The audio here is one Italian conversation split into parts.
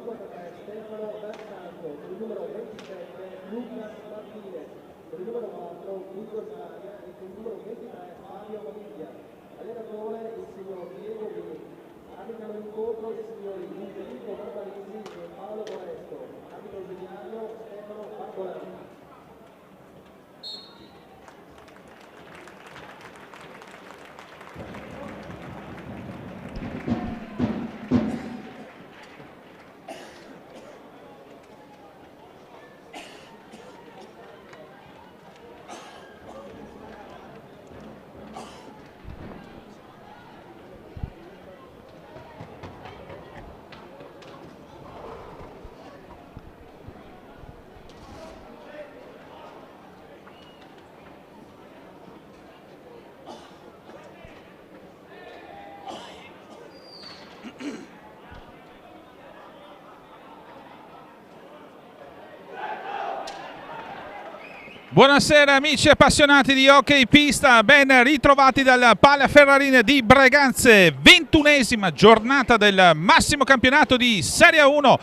Stefano Dal Santo, con il numero 27 Lucas Martinez, con il numero 4 Guido Scaria e con il numero 23 Fabio Maniglia. Allenatore il signor Diego Mini. Arbitrano l'incontro i signori Federico Barbarisi e Paolo Moresto. Arbitro ausiliario Stefano Barbolani. Buonasera amici appassionati di hockey pista, ben ritrovati dal Pala Ferrarine di Breganze, 21esima giornata del massimo campionato di Serie 1.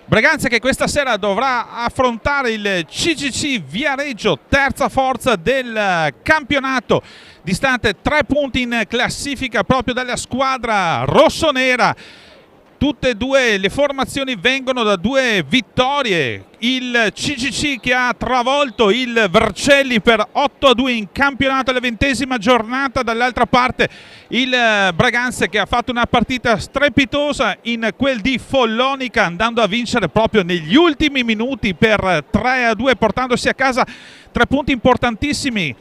Breganze che questa sera dovrà affrontare il CGC Viareggio, terza forza del campionato, distante 3 punti in classifica proprio dalla squadra rossonera. Tutte e due le formazioni vengono da 2 vittorie. Il CGC che ha travolto il Vercelli per 8-2 in campionato alla 20esima giornata. Dall'altra parte il Breganze che ha fatto una partita strepitosa in quel di Follonica, andando a vincere proprio negli ultimi minuti per 3-2, portandosi a casa 3 punti importantissimi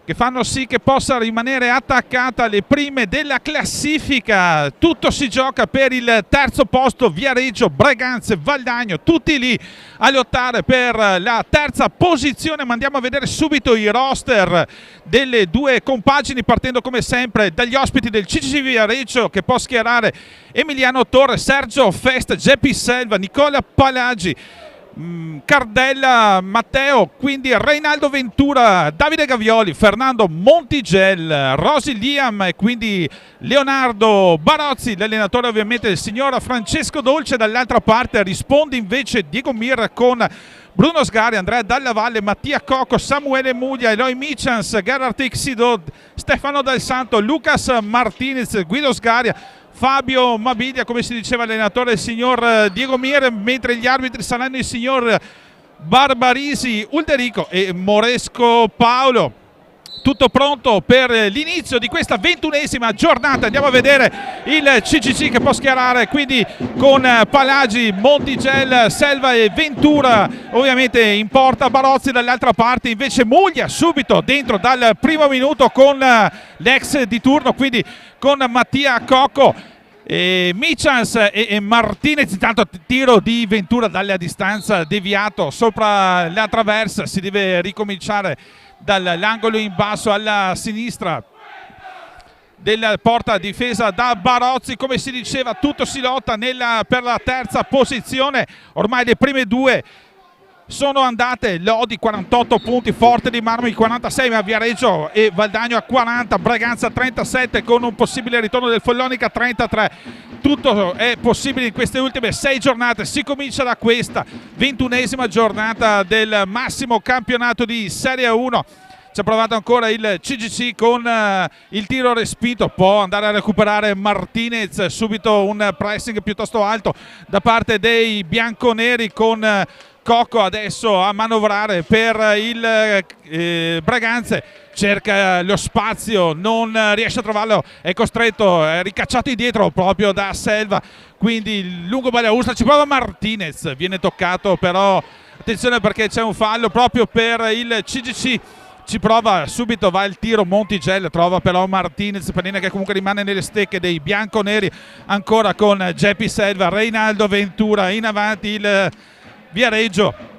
che fanno sì che possa rimanere attaccata alle prime della classifica. Tutto si gioca per il terzo posto, Viareggio, Breganze, Valdagno, tutti lì a lottare per la terza posizione. Ma andiamo a vedere subito i roster delle 2 compagini, partendo come sempre dagli ospiti del CGC Viareggio, che può schierare Emiliano Torre, Sergio Fest, Geppi Selva, Nicola Palagi, Cardella Matteo, quindi Reinaldo Ventura, Davide Gavioli, Fernando Montigel, Rosy Liam e quindi Leonardo Barozzi. L'allenatore ovviamente il signor Francesco Dolce. Dall'altra parte risponde invece Diego Mir con Bruno Sgari, Andrea Dalla Valle, Mattia Cocco, Samuele Muglia, Eloy Michans, Gerard Ixido, Stefano Dal Santo, Lucas Martinez, Guido Sgaria, Fabio Mabiglia, come si diceva allenatore il signor Diego Mir, mentre gli arbitri saranno il signor Barbarisi Ulderico e Moresco Paolo. Tutto pronto per l'inizio di questa 21esima giornata. Andiamo a vedere il CGC che può schierare quindi con Palagi, Montigel, Selva e Ventura. Ovviamente in porta Barozzi, dall'altra parte invece Muglia subito dentro dal primo minuto con l'ex di turno, quindi con Mattia Cocco, Michans e Martinez. Intanto tiro di Ventura dalla distanza, deviato sopra la traversa. Si deve ricominciare dall'angolo in basso alla sinistra della porta difesa da Barozzi. Come si diceva, tutto si lotta per la terza posizione. Ormai le prime 2 sono andate. Lodi 48 punti, Forte di Marmi 46, ma Viareggio e Valdagno a 40, Breganza 37 con un possibile ritorno del Follonica 33. Tutto è possibile in queste ultime 6 giornate. Si comincia da questa 21esima giornata del massimo campionato di Serie 1. Ci ha provato ancora il CGC con il tiro respinto, può andare a recuperare Martinez, subito un pressing piuttosto alto da parte dei bianconeri con Cocco adesso a manovrare per il Breganze. Cerca lo spazio, non riesce a trovarlo, è costretto, è ricacciato indietro proprio da Selva, quindi il lungo balaustra, ci prova Martinez, viene toccato, però attenzione perché c'è un fallo proprio per il CGC. Ci prova subito, va il tiro, Montigel trova però Martinez, pallina che comunque rimane nelle stecche dei bianconeri, ancora con Geppi Selva, Reinaldo Ventura, in avanti il Viareggio.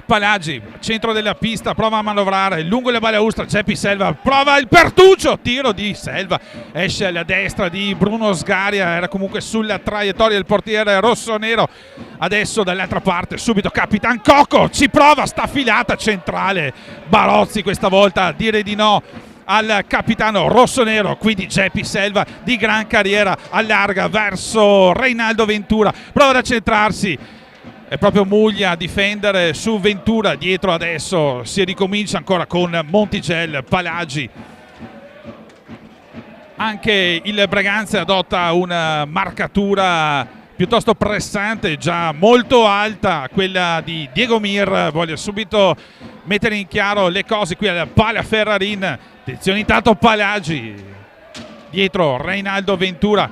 Palagi, centro della pista, prova a manovrare, lungo le balaustra, Geppi Selva, prova il pertuccio, tiro di Selva, esce alla destra di Bruno Sgaria, era comunque sulla traiettoria del portiere rossonero. Adesso dall'altra parte, subito Capitan Cocco, ci prova, sta filata centrale, Barozzi questa volta a dire di no al capitano rossonero, quindi Geppi Selva di gran carriera, allarga verso Reinaldo Ventura, prova ad accentrarsi, è proprio Muglia a difendere su Ventura, dietro adesso si ricomincia ancora con Montigelli, Palagi. Anche il Breganze adotta una marcatura piuttosto pressante, già molto alta quella di Diego Mir. Voglio subito mettere in chiaro le cose qui al Pala Ferrarin. Attenzione intanto Palagi, dietro Reinaldo Ventura.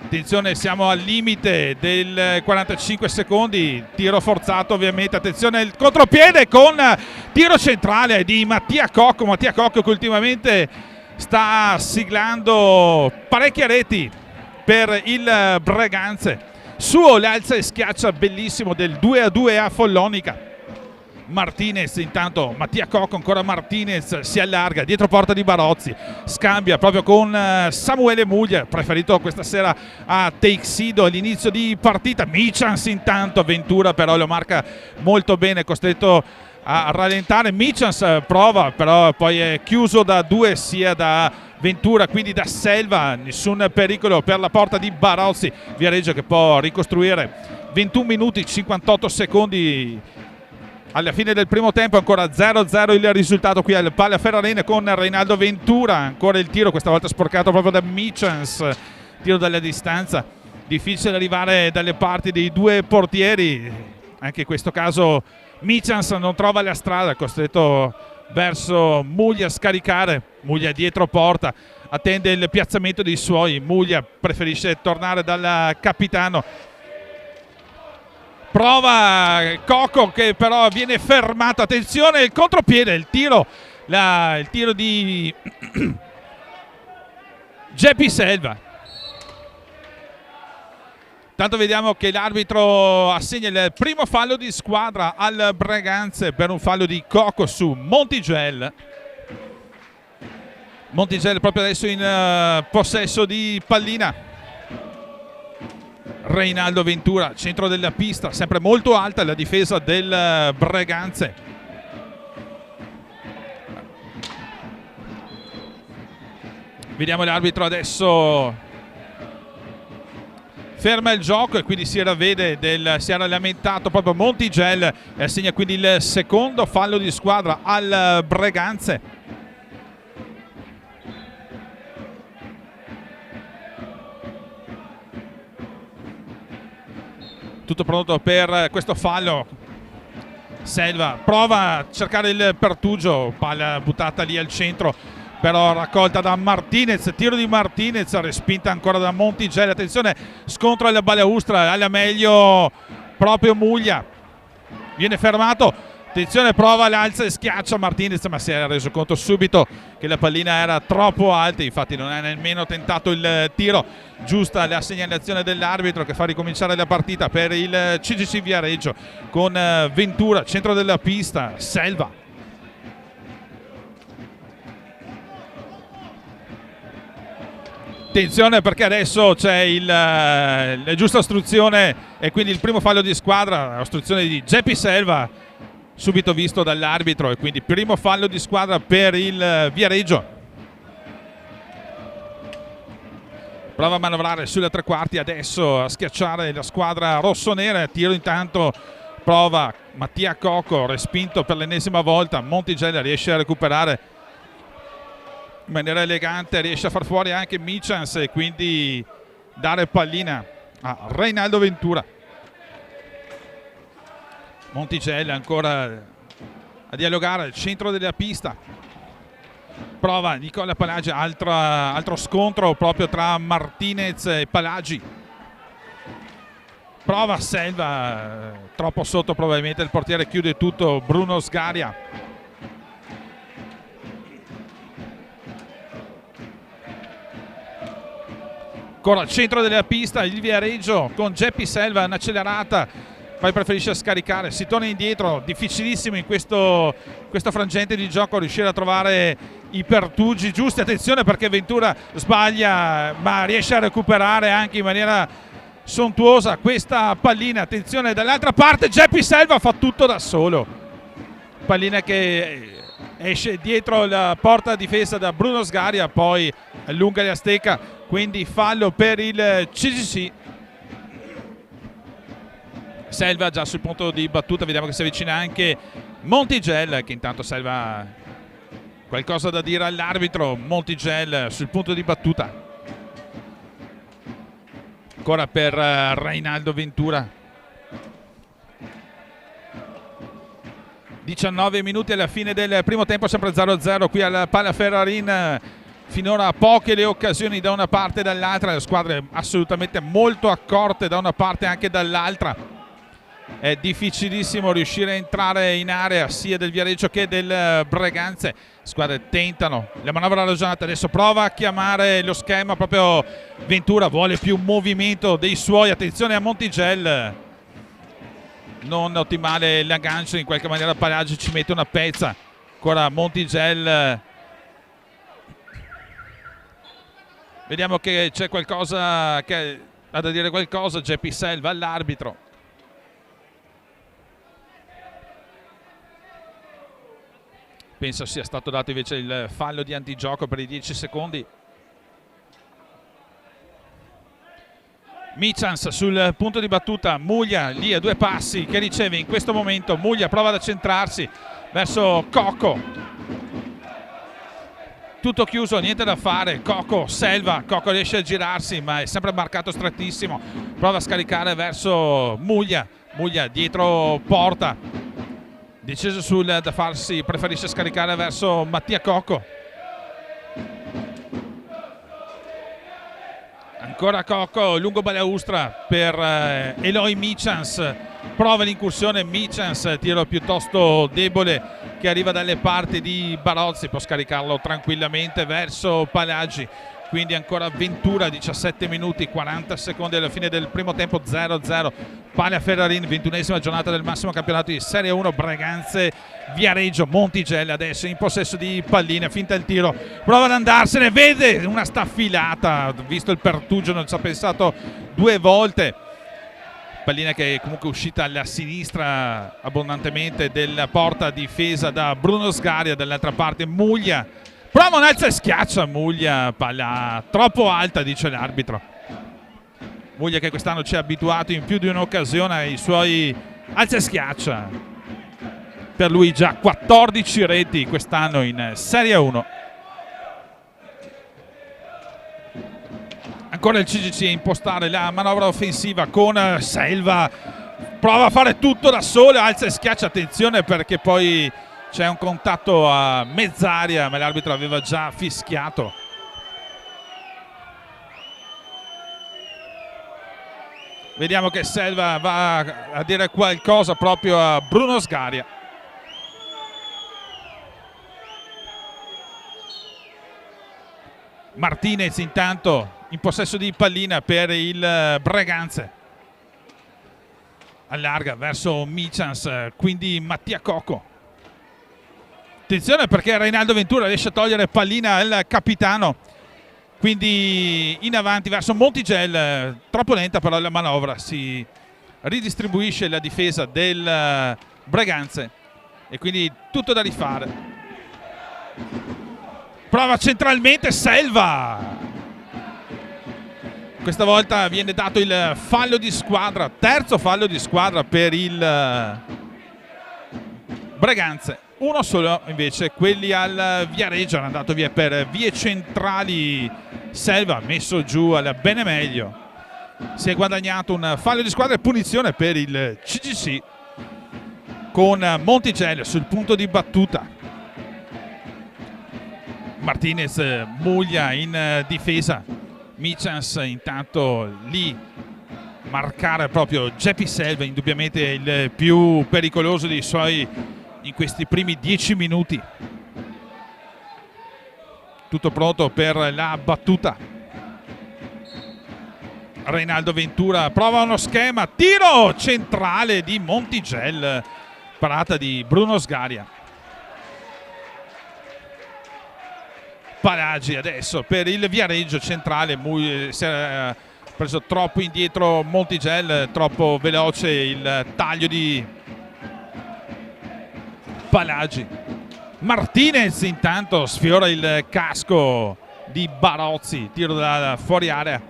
Attenzione, siamo al limite del 45 secondi, tiro forzato ovviamente. Attenzione il contropiede con tiro centrale di Mattia Cocco che ultimamente sta siglando parecchie reti per il Breganze. Suo l'alza e schiaccia bellissimo del 2-2 a Follonica. Martinez intanto, Mattia Cocco, ancora Martinez, si allarga dietro porta di Barozzi, scambia proprio con Samuele Muglia, preferito questa sera a Teixido all'inizio di partita. Michans intanto, Ventura però lo marca molto bene, costretto a rallentare. Michans prova, però poi è chiuso da due sia da Ventura, quindi da Selva. Nessun pericolo per la porta di Barozzi. Viareggio che può ricostruire. 21 minuti 58 secondi alla fine del primo tempo, ancora 0-0 il risultato qui al Pala Ferrarin con Reinaldo Ventura. Ancora il tiro, questa volta sporcato proprio da Michans, tiro dalla distanza, difficile arrivare dalle parti dei due portieri. Anche in questo caso Michans non trova la strada, costretto verso Muglia a scaricare. Muglia dietro porta, attende il piazzamento dei suoi. Muglia preferisce tornare dal capitano, prova Cocco che però viene fermato. Attenzione il contropiede, il tiro di Geppi Selva. Tanto vediamo che l'arbitro assegna il primo fallo di squadra al Breganze per un fallo di Cocco su Montigelli. Montigelli proprio adesso in possesso di pallina. Reinaldo Ventura, centro della pista, sempre molto alta la difesa del Breganze. Vediamo l'arbitro adesso ferma il gioco e quindi si era lamentato proprio Montigelli e assegna quindi il secondo fallo di squadra al Breganze. Tutto pronto per questo fallo. Selva prova a cercare il pertugio, palla buttata lì al centro, però raccolta da Martinez, tiro di Martinez, respinta ancora da Montigelli. Attenzione, scontro alla balaustra, alla meglio proprio Muglia, viene fermato. Attenzione, prova l'alza e schiaccia Martinez, ma si è reso conto subito che la pallina era troppo alta, infatti non ha nemmeno tentato il tiro. Giusta la segnalazione dell'arbitro che fa ricominciare la partita per il CGC Viareggio con Ventura, centro della pista, Selva. Attenzione perché adesso c'è la giusta ostruzione e quindi il primo fallo di squadra, ostruzione di Geppi Selva, subito visto dall'arbitro, e quindi primo fallo di squadra per il Viareggio. Prova a manovrare sulle tre quarti adesso a schiacciare la squadra rossonera. Tiro intanto, prova Mattia Cocco, respinto per l'ennesima volta. Montigelli riesce a recuperare in maniera elegante, riesce a far fuori anche Michans e quindi dare pallina a Reinaldo Ventura. Montigelli ancora a dialogare al centro della pista, prova Nicola Palagi, altro scontro proprio tra Martinez e Palagi, prova Selva, troppo sotto probabilmente il portiere, chiude tutto Bruno Sgaria. Ancora al centro della pista il Viareggio con Geppi Selva, un'accelerata, poi preferisce scaricare, si torna indietro, difficilissimo in questo frangente di gioco riuscire a trovare i pertugi giusti. Attenzione perché Ventura sbaglia ma riesce a recuperare anche in maniera sontuosa questa pallina. Attenzione dall'altra parte, Geppi Selva fa tutto da solo, pallina che esce dietro la porta difesa da Bruno Sgaria, poi allunga l'Azteca, quindi fallo per il CGC. Selva già sul punto di battuta, vediamo che si avvicina anche Montigelli, che intanto Selva qualcosa da dire all'arbitro. Montigelli sul punto di battuta, ancora per Reinaldo Ventura. 19 minuti alla fine del primo tempo, sempre 0-0 qui al Palaferrarin. Finora poche le occasioni da una parte e dall'altra, le squadre assolutamente molto accorte da una parte e anche dall'altra. È difficilissimo riuscire a entrare in area sia del Viareggio che del Breganze. Le squadre tentano la manovra ragionata, adesso prova a chiamare lo schema proprio Ventura, vuole più movimento dei suoi. Attenzione a Montigelli, non ottimale l'aggancio, in qualche maniera Palagi ci mette una pezza. Ancora Montigelli, vediamo che c'è qualcosa che ha da dire qualcosa Geppi Selva all'arbitro. Penso sia stato dato invece il fallo di antigioco per i 10 secondi. Michans sul punto di battuta, Muglia lì a 2 passi che riceve in questo momento. Muglia prova ad accentrarsi verso Cocco, tutto chiuso, niente da fare. Cocco, Selva, Cocco riesce a girarsi ma è sempre marcato strettissimo, prova a scaricare verso Muglia. Muglia dietro porta, deciso sul da farsi, preferisce scaricare verso Mattia Cocco. Ancora Cocco, lungo balaustra per Eloy Michans, prova l'incursione Michans, tiro piuttosto debole che arriva dalle parti di Barozzi, può scaricarlo tranquillamente verso Palagi. Quindi ancora Ventura, 17 minuti 40 secondi alla fine del primo tempo, 0-0 Palaferrarin, 21esima giornata del massimo campionato di Serie 1 Breganze Viareggio. Montigelli adesso in possesso di pallina, finta il tiro, prova ad andarsene, vede una staffilata, visto il pertugio non ci ha pensato 2 volte. Pallina che è comunque uscita alla sinistra abbondantemente della porta difesa da Bruno Sgaria. Dall'altra parte Muglia, prova un alza e schiaccia Muglia, palla troppo alta dice l'arbitro. Muglia che quest'anno ci ha abituato in più di un'occasione ai suoi alza e schiaccia, per lui già 14 reti quest'anno in Serie 1. Ancora il CGC a impostare la manovra offensiva con Selva, prova a fare tutto da solo, alza e schiaccia, attenzione perché poi c'è un contatto a mezz'aria ma l'arbitro aveva già fischiato. Vediamo che Selva va a dire qualcosa proprio a Bruno Sgaria. Martinez intanto in possesso di pallina per il Breganze, allarga verso Michans, quindi Mattia Cocco. Attenzione perché Reinaldo Ventura riesce a togliere pallina al capitano, quindi in avanti verso Montigelli, troppo lenta però la manovra, si ridistribuisce la difesa del Breganze e quindi tutto da rifare. Prova centralmente Selva, questa volta viene dato il fallo di squadra, terzo fallo di squadra per il Breganze. Uno solo invece quelli al Viareggio, hanno andato via per vie centrali. Selva messo giù al bene meglio, si è guadagnato un fallo di squadra e punizione per il CGC con Montigelli sul punto di battuta. Martinez, Muglia in difesa, Michans intanto lì marcare proprio Geppi Selva, indubbiamente il più pericoloso dei suoi in questi primi 10 minuti. Tutto pronto per la battuta. Reinaldo Ventura prova uno schema, tiro centrale di Montigelli, parata di Bruno Sgaria. Palagi adesso per il Viareggio centrale, si è preso troppo indietro Montigelli, troppo veloce il taglio di Palagi, Martinez intanto sfiora il casco di Barozzi, tiro da fuori area.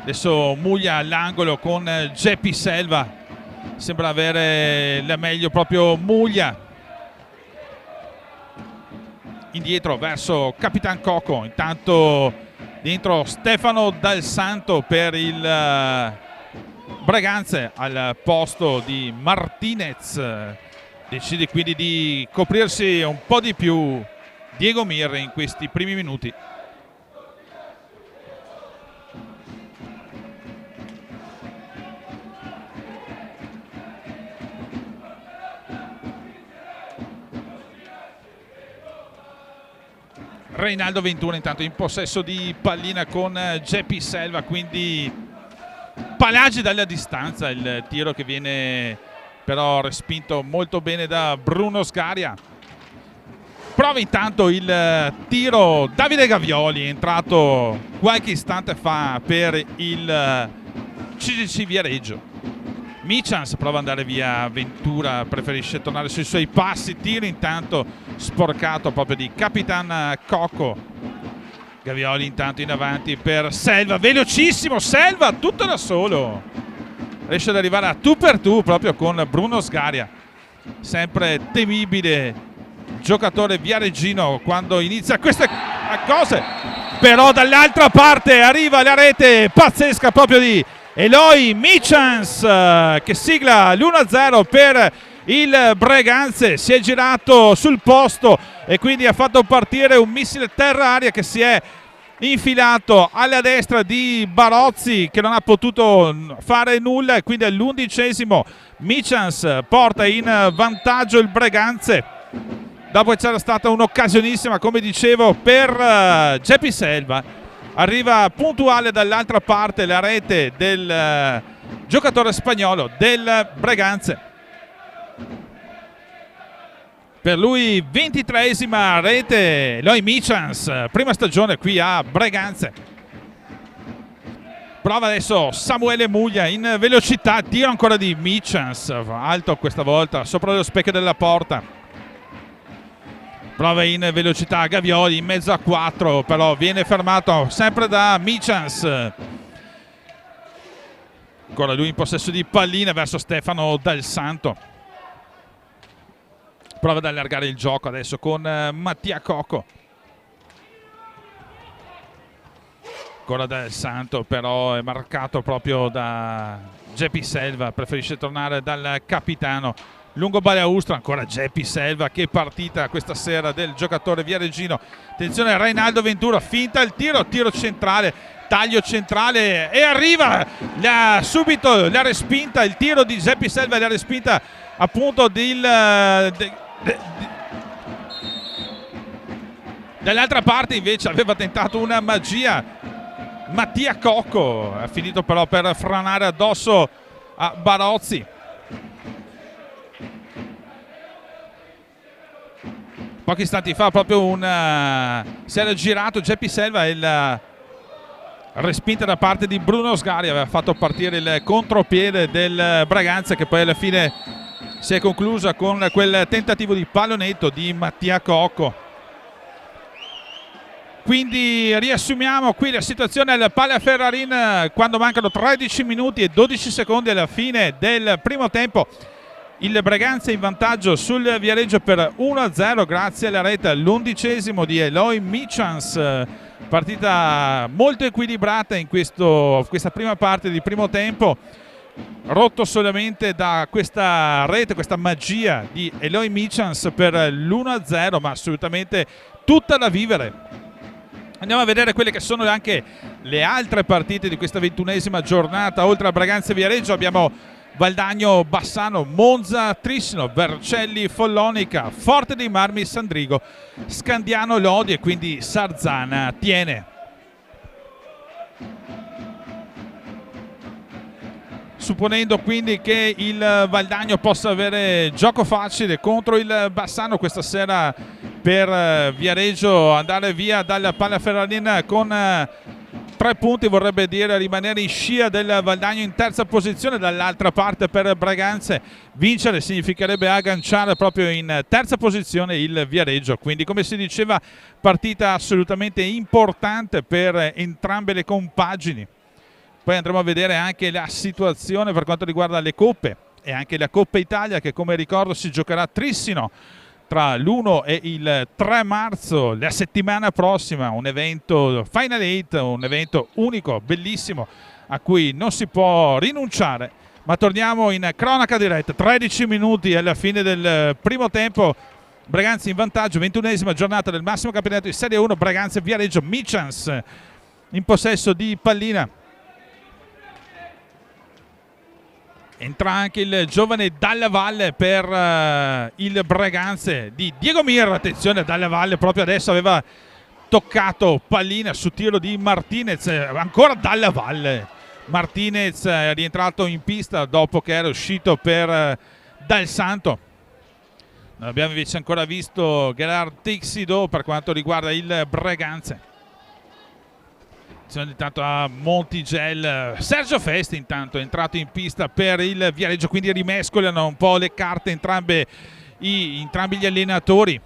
Adesso Muglia all'angolo con Geppi Selva, sembra avere la meglio proprio Muglia. Indietro verso Capitan Coco, intanto dentro Stefano Dal Santo per il Breganze al posto di Martinez. Decide quindi di coprirsi un po' di più Diego Mir in questi primi minuti. Reinaldo Ventura intanto in possesso di pallina con Geppi Selva, quindi Palagi dalla distanza, il tiro che viene però respinto molto bene da Bruno Sgaria. Prova intanto il tiro Davide Gavioli, entrato qualche istante fa per il CGC Viareggio. Michans prova ad andare via, Ventura preferisce tornare sui suoi passi, tiro intanto sporcato proprio di Capitan Coco. Gavioli intanto in avanti per Selva, velocissimo Selva, tutto da solo, riesce ad arrivare a tu per tu proprio con Bruno Sgaria, sempre temibile giocatore viareggino quando inizia queste cose, però dall'altra parte arriva la rete pazzesca proprio di Eloy Michans che sigla l'1-0 per il Breganze. Si è girato sul posto e quindi ha fatto partire un missile terra-aria che si è infilato alla destra di Barozzi, che non ha potuto fare nulla, e quindi all'11° Michans porta in vantaggio il Breganze. Dopo c'era stata un'occasionissima, come dicevo, per Geppi Selva. Arriva puntuale dall'altra parte la rete del giocatore spagnolo del Breganze. Per lui 23ª rete Eloy Michans, prima stagione qui a Breganze. Prova adesso Samuele Muglia in velocità, tiro ancora di Michans, alto questa volta sopra lo specchio della porta. Prova in velocità Gavioli in mezzo a 4, però viene fermato sempre da Michans. Ancora lui in possesso di pallina verso Stefano Dal Santo. Prova ad allargare il gioco adesso con Mattia Coco. Ancora Dal Santo, però è marcato proprio da Geppi Selva, preferisce tornare dal capitano. Lungo Balaustra, ancora Geppi Selva, che partita questa sera del giocatore viareggino. Attenzione Reinaldo Ventura, finta il tiro centrale, taglio centrale e arriva subito la respinta, il tiro di Geppi Selva, la respinta appunto dall'altra parte invece aveva tentato una magia Mattia Coco, ha finito però per franare addosso a Barozzi. Pochi istanti fa proprio si era girato Geppi Selva e la respinta da parte di Bruno Sgaria aveva fatto partire il contropiede del Breganze, che poi alla fine si è conclusa con quel tentativo di pallonetto di Mattia Coco. Quindi riassumiamo qui la situazione al Pala Ferrarin quando mancano 13 minuti e 12 secondi alla fine del primo tempo. Il Breganze in vantaggio sul Viareggio per 1-0 grazie alla rete all'11° di Eloy Michans. Partita molto equilibrata in questa prima parte di primo tempo, rotto solamente da questa rete, questa magia di Eloy Michans per l'1-0, ma assolutamente tutta da vivere. Andiamo a vedere quelle che sono anche le altre partite di questa 21ª giornata. Oltre a Breganze Viareggio abbiamo Valdagno Bassano, Monza Trissino, Vercelli Follonica, Forte dei Marmi Sandrigo, Scandiano Lodi e quindi Sarzana Tiene. Supponendo quindi che il Valdagno possa avere gioco facile contro il Bassano questa sera, per Viareggio andare via dalla Palla Ferrarina con 3 punti vorrebbe dire rimanere in scia del Valdagno in terza posizione. Dall'altra parte per Braganze vincere significherebbe agganciare proprio in terza posizione il Viareggio, quindi come si diceva partita assolutamente importante per entrambe le compagini. Poi andremo a vedere anche la situazione per quanto riguarda le coppe e anche la Coppa Italia, che come ricordo si giocherà a Trissino tra l'1 e il 3 marzo, la settimana prossima, un evento Final 8, un evento unico, bellissimo, a cui non si può rinunciare. Ma torniamo in cronaca diretta, 13 minuti alla fine del primo tempo, Braganza in vantaggio, 21esima giornata del massimo campionato di Serie 1, Braganza Viareggio, Michans in possesso di pallina. Entra anche il giovane Dalla Valle per il Braganze di Diego Mir. Attenzione, Dalla Valle proprio adesso aveva toccato pallina su tiro di Martinez. Ancora Dalla Valle. Martinez è rientrato in pista dopo che era uscito per Dal Santo. Non abbiamo invece ancora visto Gerard Tixido per quanto riguarda il Braganze. Intanto a Montigel, Sergio Festi intanto è entrato in pista per il Viareggio, quindi rimescolano un po' le carte entrambi gli allenatori.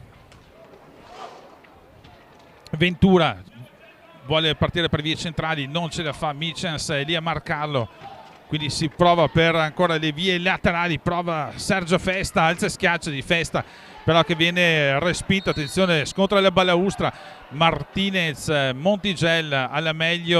Ventura vuole partire per vie centrali, non ce la fa, Michans è lì a marcarlo, quindi si prova per ancora le vie laterali, prova Sergio Festa, alza e schiaccia di Festa, però che viene respinto. Attenzione, scontro alla balaustra, Martinez, Montigel alla meglio,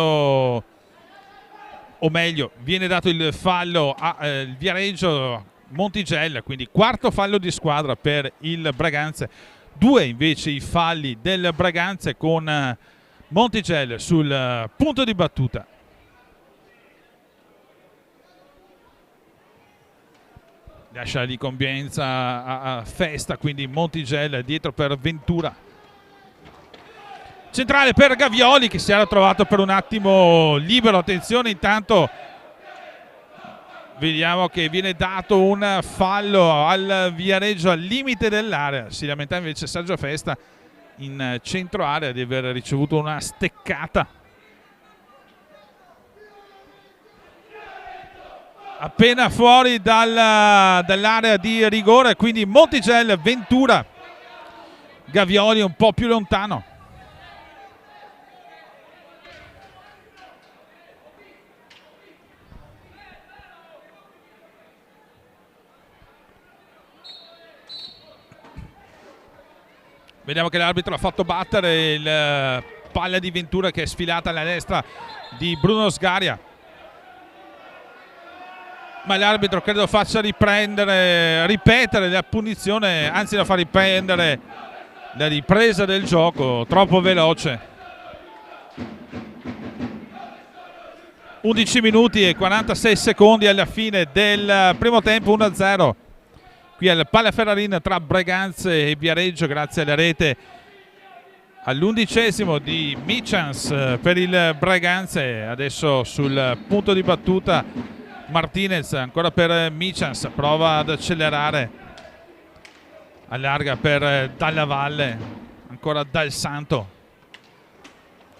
o meglio viene dato il fallo al Viareggio, Montigel, quindi quarto fallo di squadra per il Braganze. 2 invece i falli del Braganze con Montigel sul punto di battuta. Lascia l'incombenza a Festa, quindi Montigel dietro per Ventura. Centrale per Gavioli che si era trovato per un attimo libero. Attenzione, intanto vediamo che viene dato un fallo al Viareggio al limite dell'area. Si lamenta invece Sergio Festa in centro area di aver ricevuto una steccata. Appena fuori dall'area di rigore, quindi Montigel, Ventura, Gavioli un po' più lontano. Vediamo che l'arbitro ha fatto battere il palla di Ventura che è sfilata alla destra di Bruno Sgaria. Ma l'arbitro credo faccia ripetere la punizione, anzi la fa riprendere la ripresa del gioco, troppo veloce. 11 minuti e 46 secondi alla fine del primo tempo, 1-0. Qui al Palaferrarin tra Braganze e Viareggio, grazie alla rete all'11esimo di Michans per il Braganze. Adesso sul punto di battuta Martinez, ancora per Michans, prova ad accelerare, allarga per Dalla Valle, ancora Dal Santo.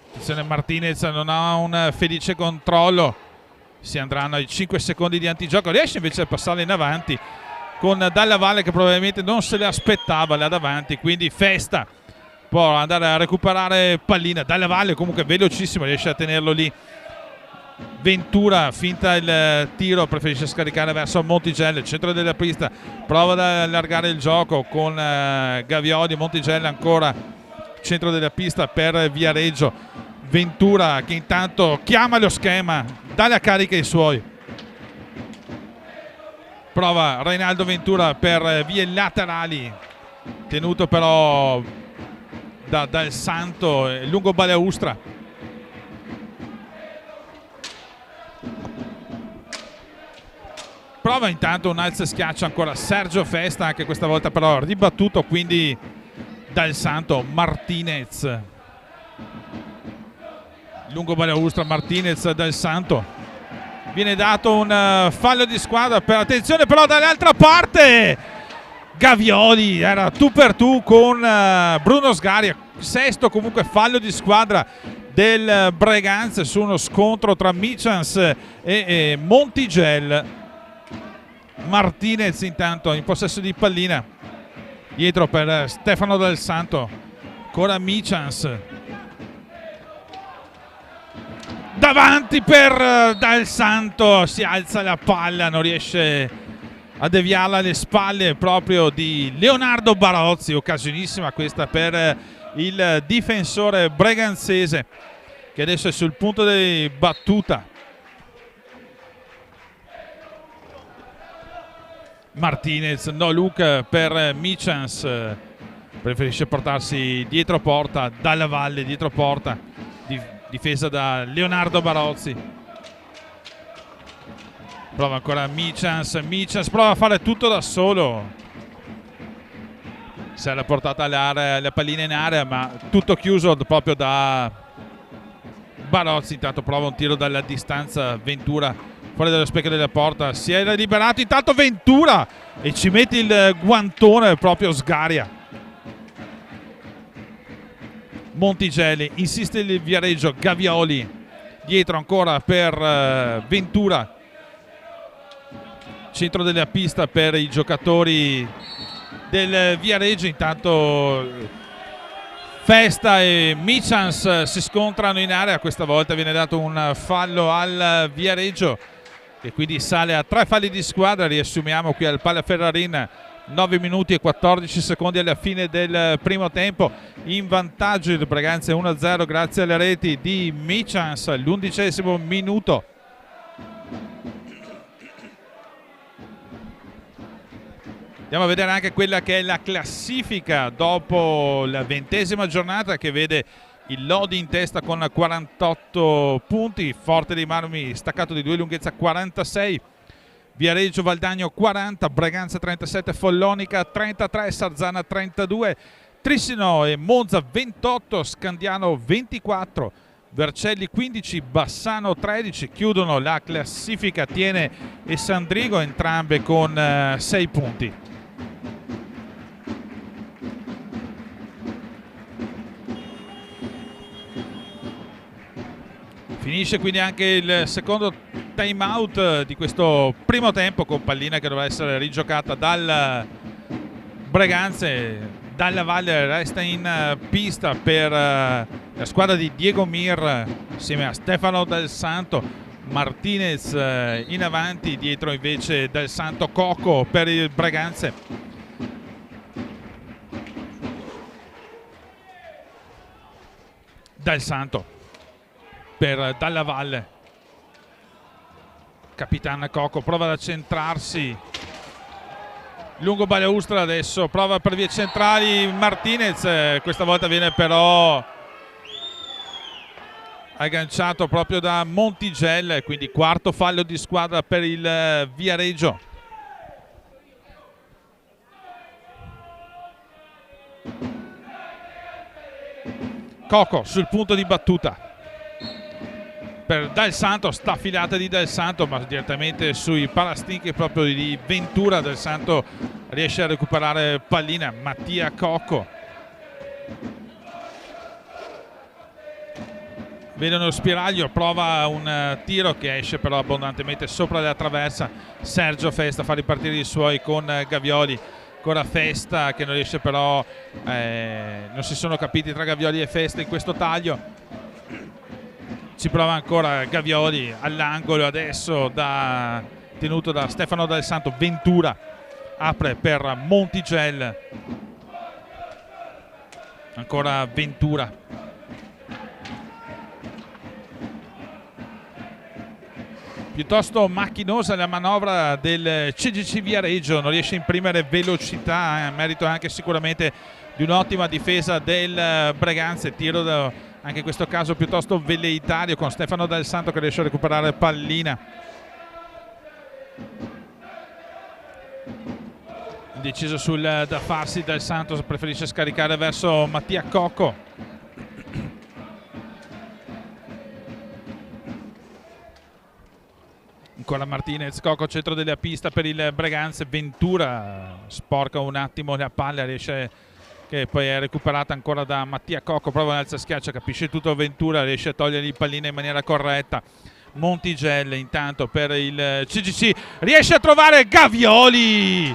Attenzione, Martinez non ha un felice controllo, si andranno ai 5 secondi di antigioco, riesce invece a passare in avanti con Dalla Valle che probabilmente non se le aspettava là davanti, quindi Festa può andare a recuperare pallina. Dalla Valle comunque velocissimo, riesce a tenerlo lì. Ventura finta il tiro, preferisce scaricare verso Montigel, centro della pista, prova ad allargare il gioco con Gavioli. Montigel ancora centro della pista per Viareggio. Ventura che intanto chiama lo schema, dà la carica ai suoi, prova Reinaldo Ventura per vie laterali, tenuto però Dal Santo, lungo balaustra. Prova intanto un alza e schiaccia ancora Sergio Festa, anche questa volta però ribattuto quindi Dal Santo. Martinez, lungo balaustra, Martinez, Dal Santo. Viene dato un fallo di squadra per, attenzione però dall'altra parte Gavioli era tu per tu con Bruno Sgaria. Sesto comunque fallo di squadra del Breganze su uno scontro tra Michans e Montigel. Martinez intanto in possesso di pallina, dietro per Stefano Del Santo, ancora Michans, davanti per Del Santo, si alza la palla, non riesce a deviarla alle spalle proprio di Leonardo Barozzi. Occasionissima questa per il difensore breganzese, che adesso è sul punto di battuta. Martinez, no look per Michans, preferisce portarsi dietro porta, dalla valle dietro porta, difesa da Leonardo Barozzi. Prova ancora Michans prova a fare tutto da solo, si era portata la pallina in area ma tutto chiuso proprio da Barozzi. Intanto prova un tiro dalla distanza Ventura, fuori dallo specchio della porta, si è liberato intanto Ventura e ci mette il guantone proprio Sgaria. Montigelli, insiste il Viareggio, Gavioli dietro ancora per Ventura, centro della pista per i giocatori del Viareggio. Intanto Festa e Michans si scontrano in area, questa volta viene dato un fallo al Viareggio e quindi sale a 3 falli di squadra. Riassumiamo qui al Palla Ferrarin, 9 minuti e 14 secondi alla fine del primo tempo, in vantaggio il Breganze 1-0 grazie alle reti di Michans all'11° minuto. Andiamo a vedere anche quella che è la classifica dopo la 20ª giornata, che vede il Lodi in testa con 48 punti, Forte dei Marmi staccato di 2, lunghezza 46, Viareggio Valdagno 40, Breganze 37, Follonica 33, Sarzana 32, Trissino e Monza 28, Scandiano 24, Vercelli 15, Bassano 13. Chiudono la classifica Tiene e Sandrigo, entrambe con 6 punti. Finisce quindi anche il secondo time out di questo primo tempo, con pallina che dovrà essere rigiocata dal Breganze. Dalla Valle resta in pista per la squadra di Diego Mir insieme a Stefano Del Santo. Martinez in avanti, dietro invece Del Santo, Coco per il Breganze. Del Santo per Dalla Valle, capitano Coco prova ad accentrarsi lungo Balaustra, adesso prova per vie centrali Martinez, questa volta viene però agganciato proprio da Montigel, quindi quarto fallo di squadra per il Viareggio. Coco sul punto di battuta per Del Santo, staffilata di Del Santo ma direttamente sui parastinchi proprio di Ventura. Del Santo riesce a recuperare pallina, Mattia Coco vede uno spiraglio, prova un tiro che esce però abbondantemente sopra la traversa. Sergio Festa fa ripartire i suoi con Gavioli, ancora Festa che non riesce però, non si sono capiti tra Gavioli e Festa in questo taglio. Ci prova ancora Gavioli all'angolo, adesso tenuto da Stefano Del Santo. Ventura apre per Montigel, ancora Ventura, piuttosto macchinosa la manovra del CGC Viareggio, non riesce a imprimere velocità, merito anche sicuramente di un'ottima difesa del Breganze. Tiro anche in questo caso piuttosto velleitario, con Stefano Del Santo che riesce a recuperare pallina. Indeciso sul da farsi, Del Santo preferisce scaricare verso Mattia Coco. Ancora Martinez, Coco centro della pista per il Breganze. Ventura sporca un attimo la palla, riesce che poi è recuperata ancora da Mattia Cocco, prova un alza schiaccia, capisce tutto Ventura, riesce a togliere il pallino in maniera corretta. Montigel intanto per il CGC riesce a trovare Gavioli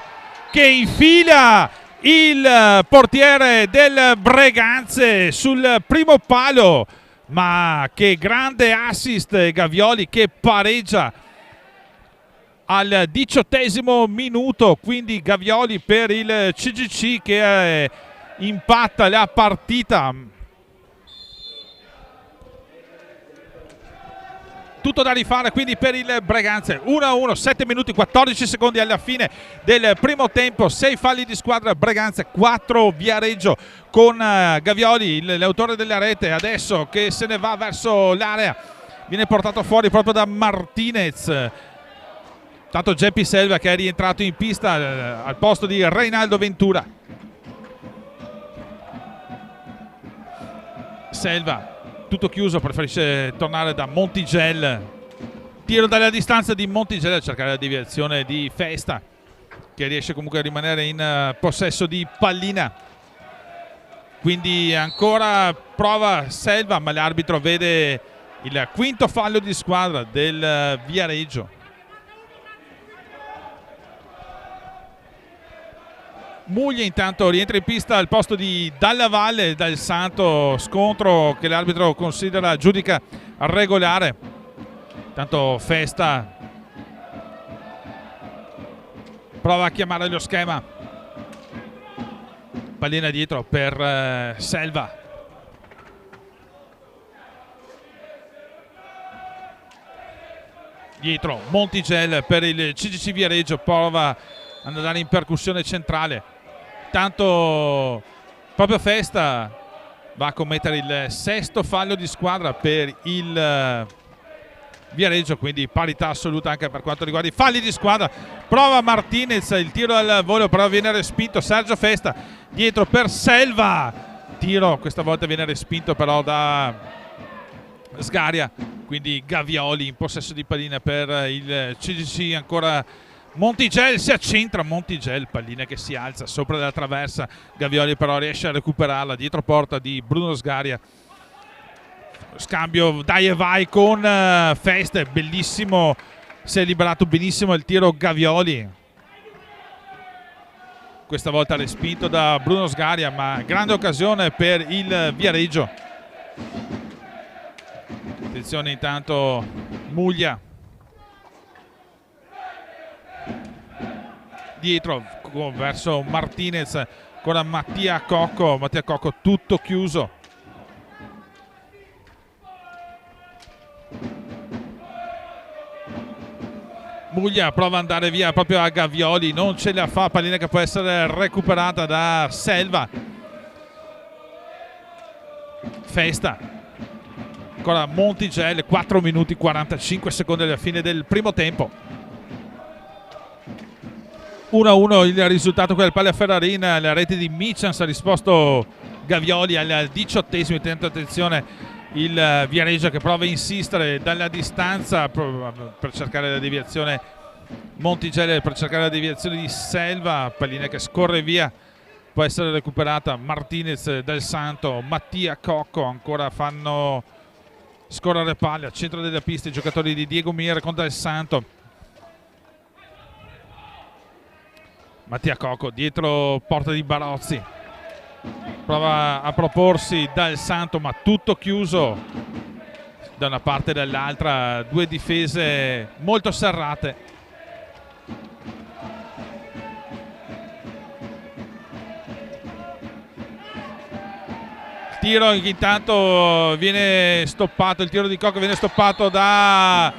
che infila il portiere del Breganze sul primo palo, ma che grande assist Gavioli che pareggia al 18° minuto, quindi Gavioli per il CGC che impatta la partita. Tutto da rifare quindi per il Breganze. 1-1, 7 minuti 14 secondi alla fine del primo tempo, 6 falli di squadra Breganze, 4 Viareggio, con Gavioli, l'autore della rete, adesso che se ne va verso l'area, viene portato fuori proprio da Martinez. Tanto Geppi Selva che è rientrato in pista al posto di Reinaldo Ventura. Selva, tutto chiuso, preferisce tornare da Montigel. Tiro dalla distanza di Montigel a cercare la deviazione di Festa, che riesce comunque a rimanere in possesso di pallina. Quindi ancora prova Selva, ma l'arbitro vede il quinto fallo di squadra del Viareggio. Muglia intanto rientra in pista al posto di Dalla Valle, Dal Santo, scontro che l'arbitro considera, giudica regolare. Tanto Festa prova a chiamare lo schema, pallina dietro per Selva. Dietro Montigel per il CGC Viareggio, prova ad andare in percussione centrale. Tanto proprio Festa va a commettere il sesto fallo di squadra per il Viareggio, quindi parità assoluta anche per quanto riguarda i falli di squadra. Prova Martinez, il tiro al volo però viene respinto. Sergio Festa dietro per Selva, tiro questa volta viene respinto però da Sgaria, quindi Gavioli in possesso di pallina per il CGC. Ancora Montigel, si accentra Montigel, pallina che si alza sopra la traversa, Gavioli però riesce a recuperarla dietro porta di Bruno Sgaria. Scambio dai e vai con Festa, bellissimo, si è liberato benissimo il tiro Gavioli, questa volta respinto da Bruno Sgaria, ma grande occasione per il Viareggio. Attenzione intanto Muglia dietro verso Martinez, ancora Mattia Cocco tutto chiuso. Muglia prova ad andare via proprio a Gavioli, non ce la fa, pallina che può essere recuperata da Selva. Festa, ancora Montigel, 4 minuti 45 secondi alla fine del primo tempo. 1-1 il risultato con il palla Ferrarin, la rete di Michans, ha risposto Gavioli al 18°. Attenzione il Viareggio che prova a insistere dalla distanza per cercare la deviazione, Montigel per cercare la deviazione di Selva, pallina che scorre via, può essere recuperata. Martinez, Del Santo, Mattia Cocco ancora fanno scorrere palle al centro della pista i giocatori di Diego Mir con Del Santo. Mattia Cocco dietro porta di Barozzi, prova a proporsi Dal Santo ma tutto chiuso da una parte e dall'altra, due difese molto serrate. Il tiro intanto viene stoppato, il tiro di Cocco viene stoppato da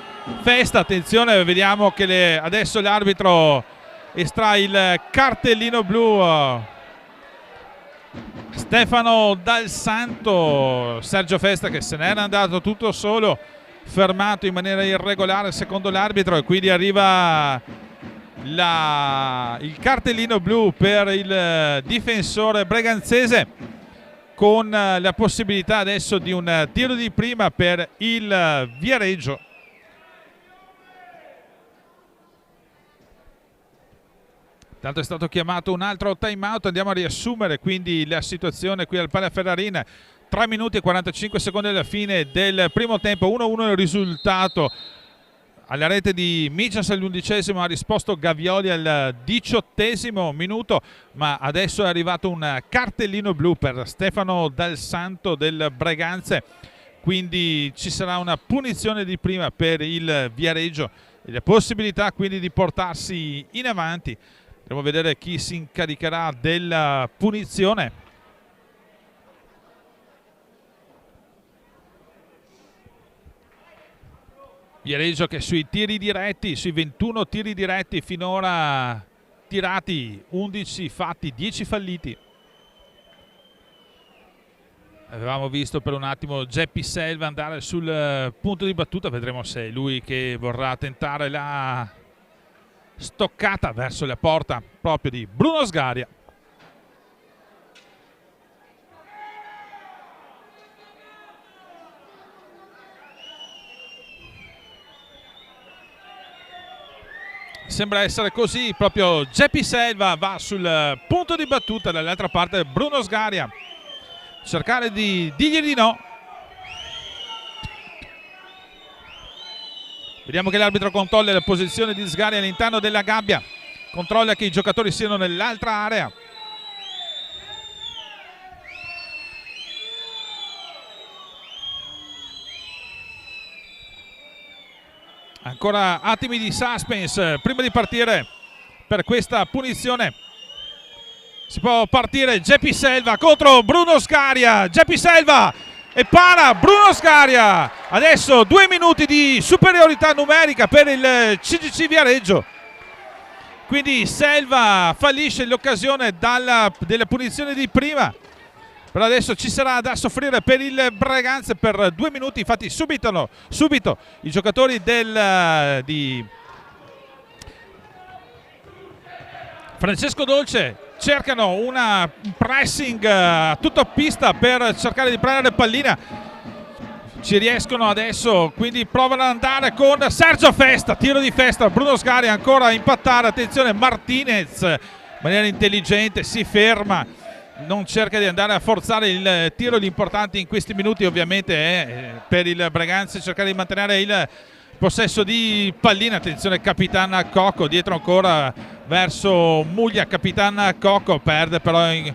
Festa. Attenzione, vediamo che adesso l'arbitro estrae il cartellino blu. Stefano Dal Santo, Sergio Festa che se n'era andato tutto solo, fermato in maniera irregolare secondo l'arbitro, e quindi arriva il cartellino blu per il difensore breganzese, con la possibilità adesso di un tiro di prima per il Viareggio. Tanto è stato chiamato un altro time out, andiamo a riassumere quindi la situazione qui al Pala Ferrarin. 3 minuti e 45 secondi alla fine del primo tempo, 1-1 il risultato. Alla rete di Michels all'11° ha risposto Gavioli al 18° minuto, ma adesso è arrivato un cartellino blu per Stefano Dal Santo del Breganze, quindi ci sarà una punizione di prima per il Viareggio e la possibilità quindi di portarsi in avanti. Andiamo a vedere chi si incaricherà della punizione. Viareggio che sui tiri diretti, sui 21 tiri diretti finora tirati, 11 fatti, 10 falliti. Avevamo visto per un attimo Geppi Selva andare sul punto di battuta, vedremo se è lui che vorrà tentare la stoccata verso la porta proprio di Bruno Sgaria. Sembra essere così, proprio Geppi Selva va sul punto di battuta, dall'altra parte Bruno Sgaria, cercare di dirgli di no. Vediamo che l'arbitro controlla la posizione di Sgaria all'interno della gabbia, controlla che i giocatori siano nell'altra area. Ancora attimi di suspense prima di partire per questa punizione. Si può partire Geppi Selva contro Bruno Sgaria. Geppi Selva e para Bruno Sgaria. Adesso 2 minuti di superiorità numerica per il CGC Viareggio. Quindi Selva fallisce l'occasione della punizione di prima. Però adesso ci sarà da soffrire per il Breganze per 2 minuti. Infatti subito i giocatori di Francesco Dolce cercano un pressing a tutta pista per cercare di prendere pallina. Ci riescono adesso, quindi provano ad andare con Sergio Festa, tiro di Festa, Bruno Sgaria ancora a impattare, attenzione Martinez in maniera intelligente si ferma, non cerca di andare a forzare il tiro. L'importante in questi minuti ovviamente è per il Breganze cercare di mantenere il possesso di pallina. Attenzione Capitan Cocco, dietro ancora verso Muglia, Capitan Cocco perde però in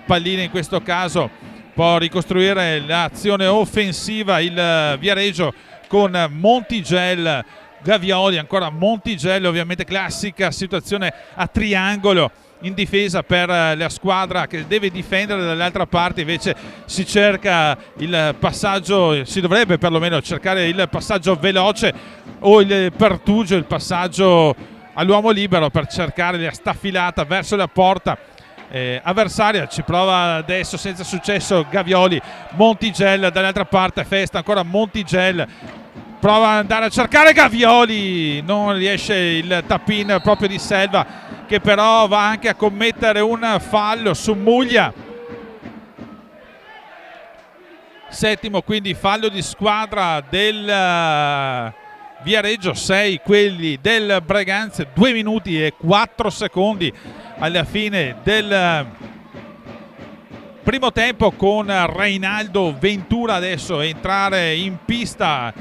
pallina, in questo caso può ricostruire l'azione offensiva il Viareggio con Montigel, Gavioli, ancora Montigel, ovviamente classica situazione a triangolo in difesa per la squadra che deve difendere. Dall'altra parte invece si cerca il passaggio, si dovrebbe perlomeno cercare il passaggio veloce o il pertugio, il passaggio all'uomo libero per cercare la staffilata verso la porta avversaria. Ci prova adesso senza successo Gavioli, Montigel dall'altra parte, Festa, ancora Montigel prova ad andare a cercare Gavioli, non riesce il tap-in proprio di Selva, che però va anche a commettere un fallo su Muglia. Settimo quindi fallo di squadra del Viareggio, 6 quelli del Breganze. 2 minuti e 4 secondi alla fine del primo tempo, con Reinaldo Ventura adesso a entrare in pista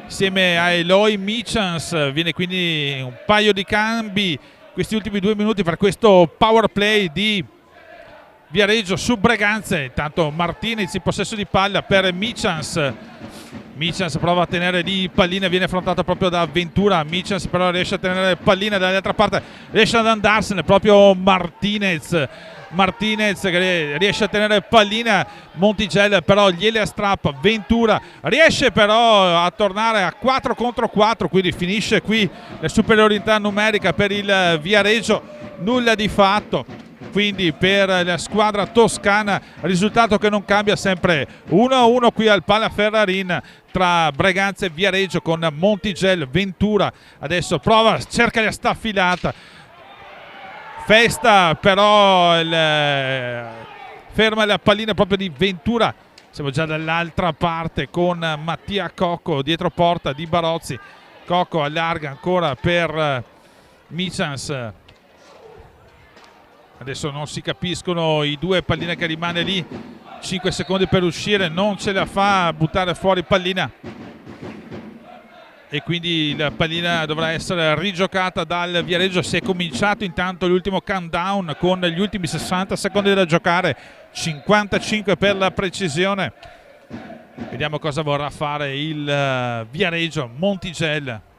insieme a Eloy Michels. Viene quindi un paio di cambi questi ultimi 2 minuti per questo power play di Viareggio su Breganze. Intanto Martinez in possesso di palla per Michels. Michels prova a tenere di pallina, viene affrontato proprio da Ventura. Michels però riesce a tenere pallina dall'altra parte, riesce ad andarsene proprio Martinez che riesce a tenere pallina. Montigel però gliele strappa. Ventura riesce però a tornare a 4 contro 4, quindi finisce qui la superiorità numerica per il Viareggio. Nulla di fatto quindi per la squadra toscana, risultato che non cambia, sempre 1-1 qui al Pala Ferrarin tra Breganze e Viareggio, con Montigel. Ventura adesso prova, cerca la staffilata, Festa però ferma la pallina proprio di Ventura. Siamo già dall'altra parte con Mattia Cocco dietro porta di Barozzi. Cocco allarga ancora per Michels. Adesso non si capiscono i due, pallina che rimane lì, 5 secondi per uscire, non ce la fa a buttare fuori pallina e quindi la pallina dovrà essere rigiocata dal Viareggio. Si è cominciato intanto l'ultimo countdown con gli ultimi 60 secondi da giocare, 55 per la precisione. Vediamo cosa vorrà fare il Viareggio. Montigelli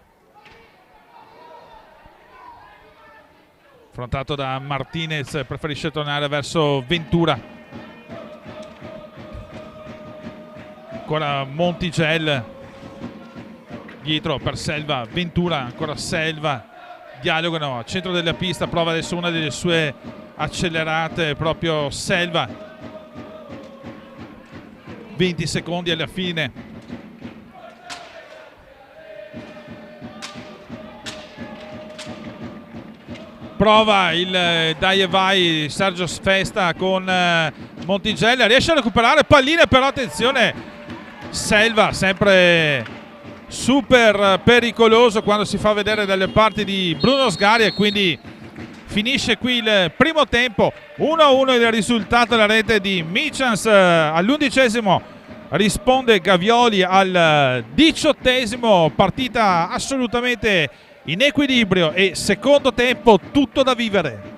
affrontato da Martinez, preferisce tornare verso Ventura. Ancora Montigelli dietro per Selva, Ventura, ancora Selva, dialogano a centro della pista, prova adesso una delle sue accelerate proprio Selva. 20 secondi alla fine. Prova il dai e vai Sergio Sfesta con Montigelli, riesce a recuperare pallina, però attenzione, Selva sempre super pericoloso quando si fa vedere dalle parti di Bruno Sgari, e quindi finisce qui il primo tempo, 1-1 il risultato della rete di Michans. All'11° risponde Gavioli, al 18° partita assolutamente in equilibrio e secondo tempo tutto da vivere.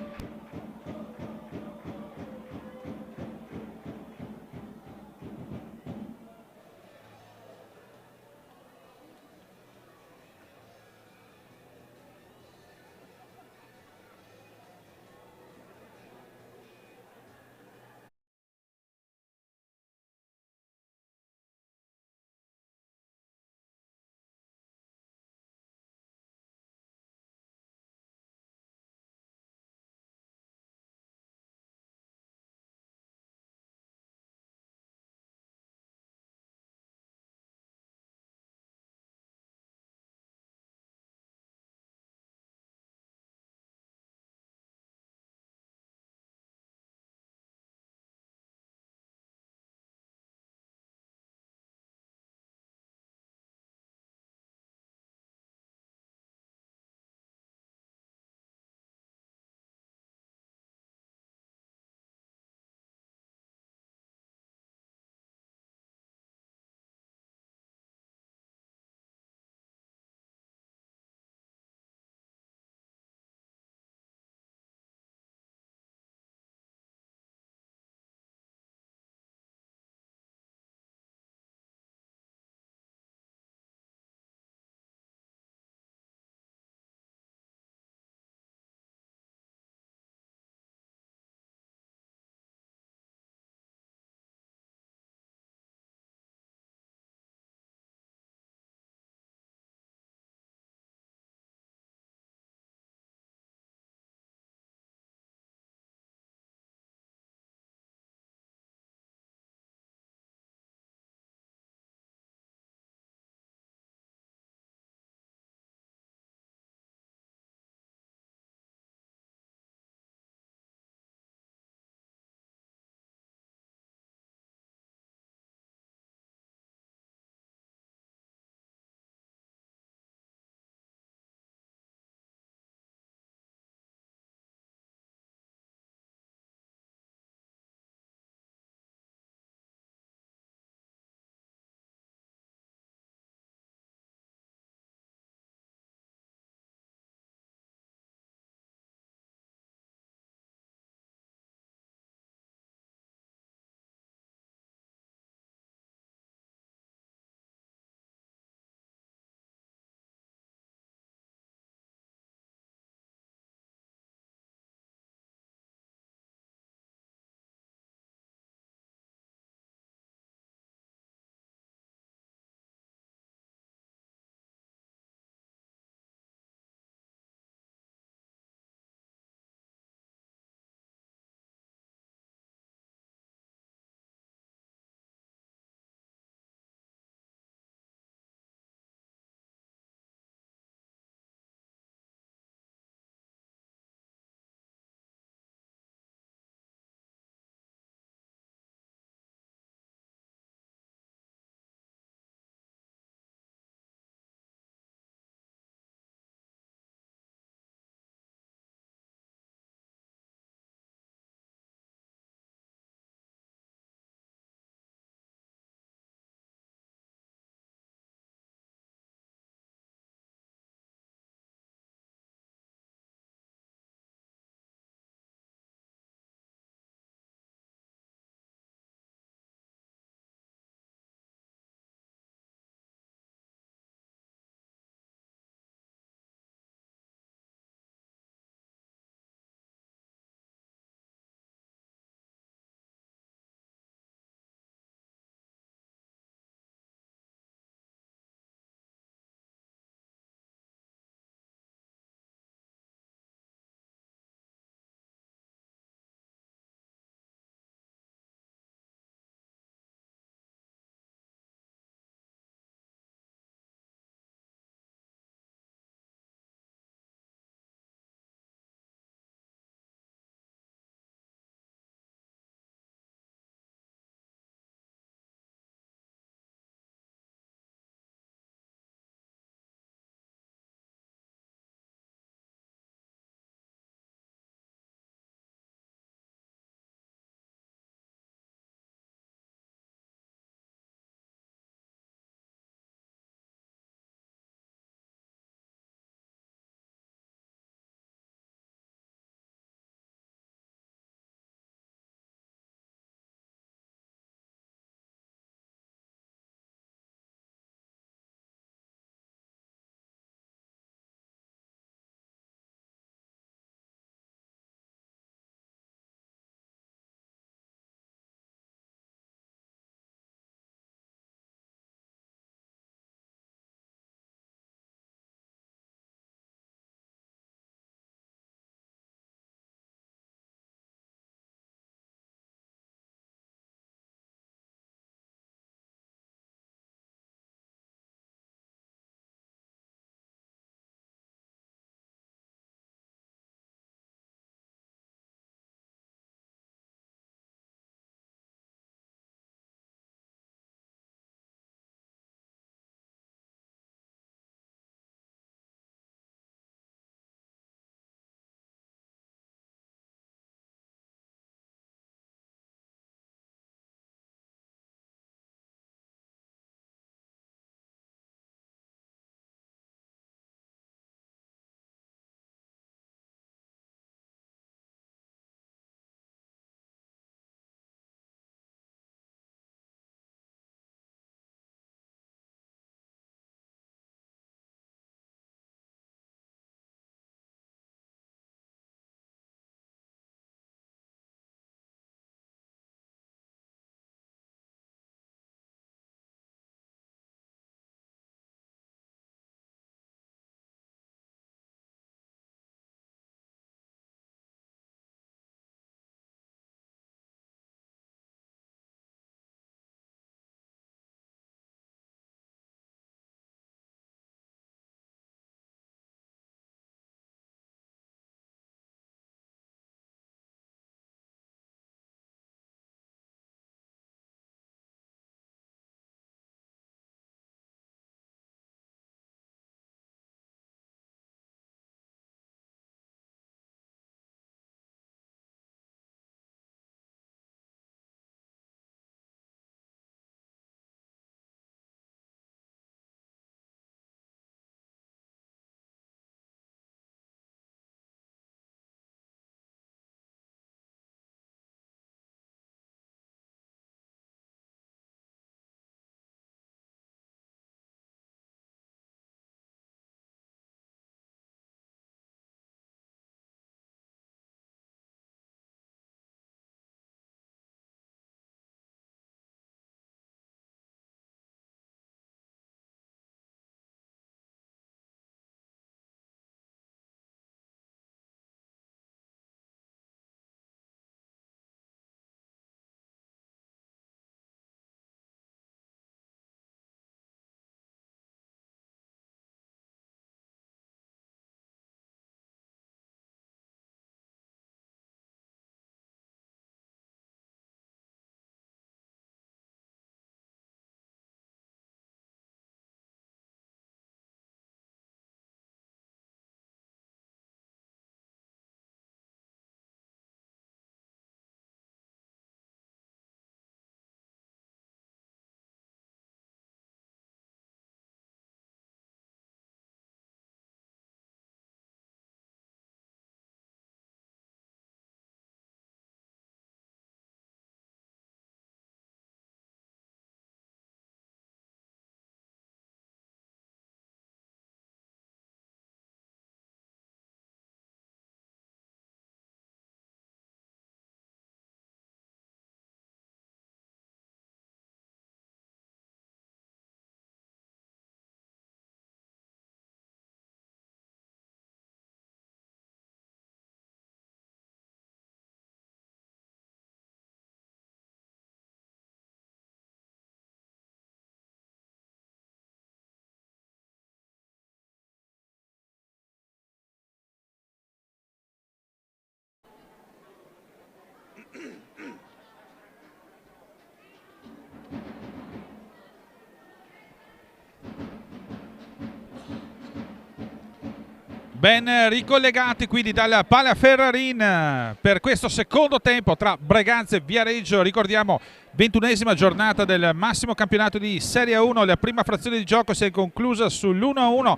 Ben ricollegati quindi dalla Pala Ferrarin per questo secondo tempo tra Breganze e Viareggio. Ricordiamo 21esima giornata del massimo campionato di Serie 1. La prima frazione di gioco si è conclusa sull'1-1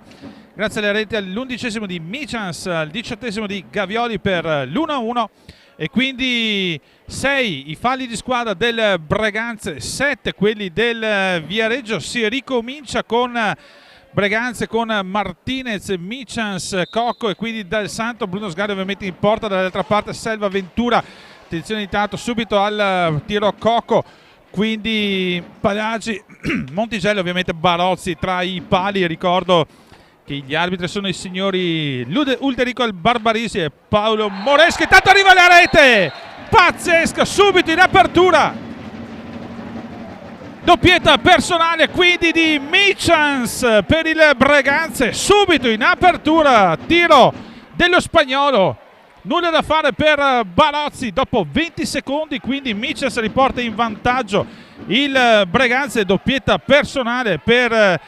grazie alle reti all'11esimo di Michans, al 18esimo di Gavioli per l'1-1 e quindi 6 i falli di squadra del Breganze, 7 quelli del Viareggio. Si ricomincia con Breganze con Martinez, Michans, Cocco e quindi Dal Santo, Bruno Sgarbi ovviamente in porta, dall'altra parte Selva, Ventura. Attenzione intanto subito al tiro Cocco, quindi Palagi, Montigello, ovviamente Barozzi tra i pali. Ricordo che gli arbitri sono i signori Ulderico Barbarisi e Paolo Moreschi. Tanto arriva la rete pazzesca subito in apertura, doppietta personale quindi di Michans per il Breganze, subito in apertura, tiro dello spagnolo, nulla da fare per Barozzi dopo 20 secondi, quindi Michans riporta in vantaggio il Breganze, doppietta personale per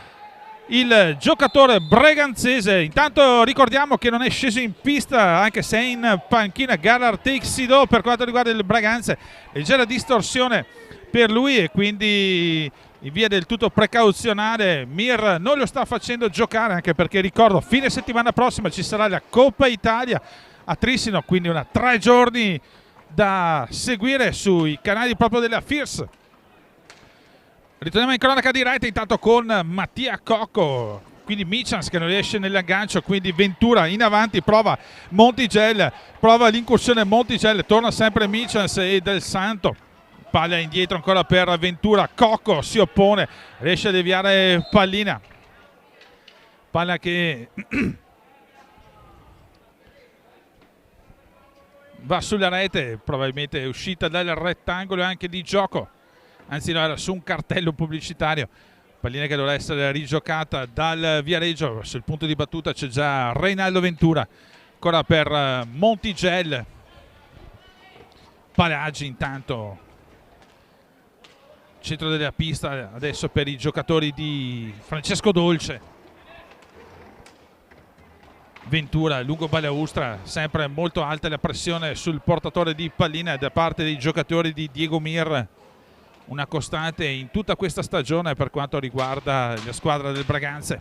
il giocatore breganzese. Intanto ricordiamo che non è sceso in pista, anche se è in panchina, Galar Texido. Per quanto riguarda il Breganze, leggera distorsione per lui e quindi in via del tutto precauzionale Mir non lo sta facendo giocare, anche perché ricordo fine settimana prossima ci sarà la Coppa Italia a Trissino, quindi 3 giorni da seguire sui canali proprio della FIRS. Ritorniamo in cronaca diretta intanto con Mattia Cocco, quindi Michans che non riesce nell'aggancio, quindi Ventura in avanti, prova Montigel, prova l'incursione Montigel, torna sempre Michans e Del Santo, palla indietro ancora per Ventura, Cocco si oppone, riesce a deviare pallina, palla che va sulla rete, probabilmente è uscita dal rettangolo anche di gioco, anzi no, era su un cartello pubblicitario. Pallina che dovrà essere rigiocata dal Viareggio. Sul punto di battuta c'è già Reinaldo Ventura, ancora per Montigel, Palagi intanto centro della pista adesso per i giocatori di Francesco Dolce. Ventura lungo balaustra, sempre molto alta la pressione sul portatore di pallina da parte dei giocatori di Diego Mir, una costante in tutta questa stagione per quanto riguarda la squadra del Breganze.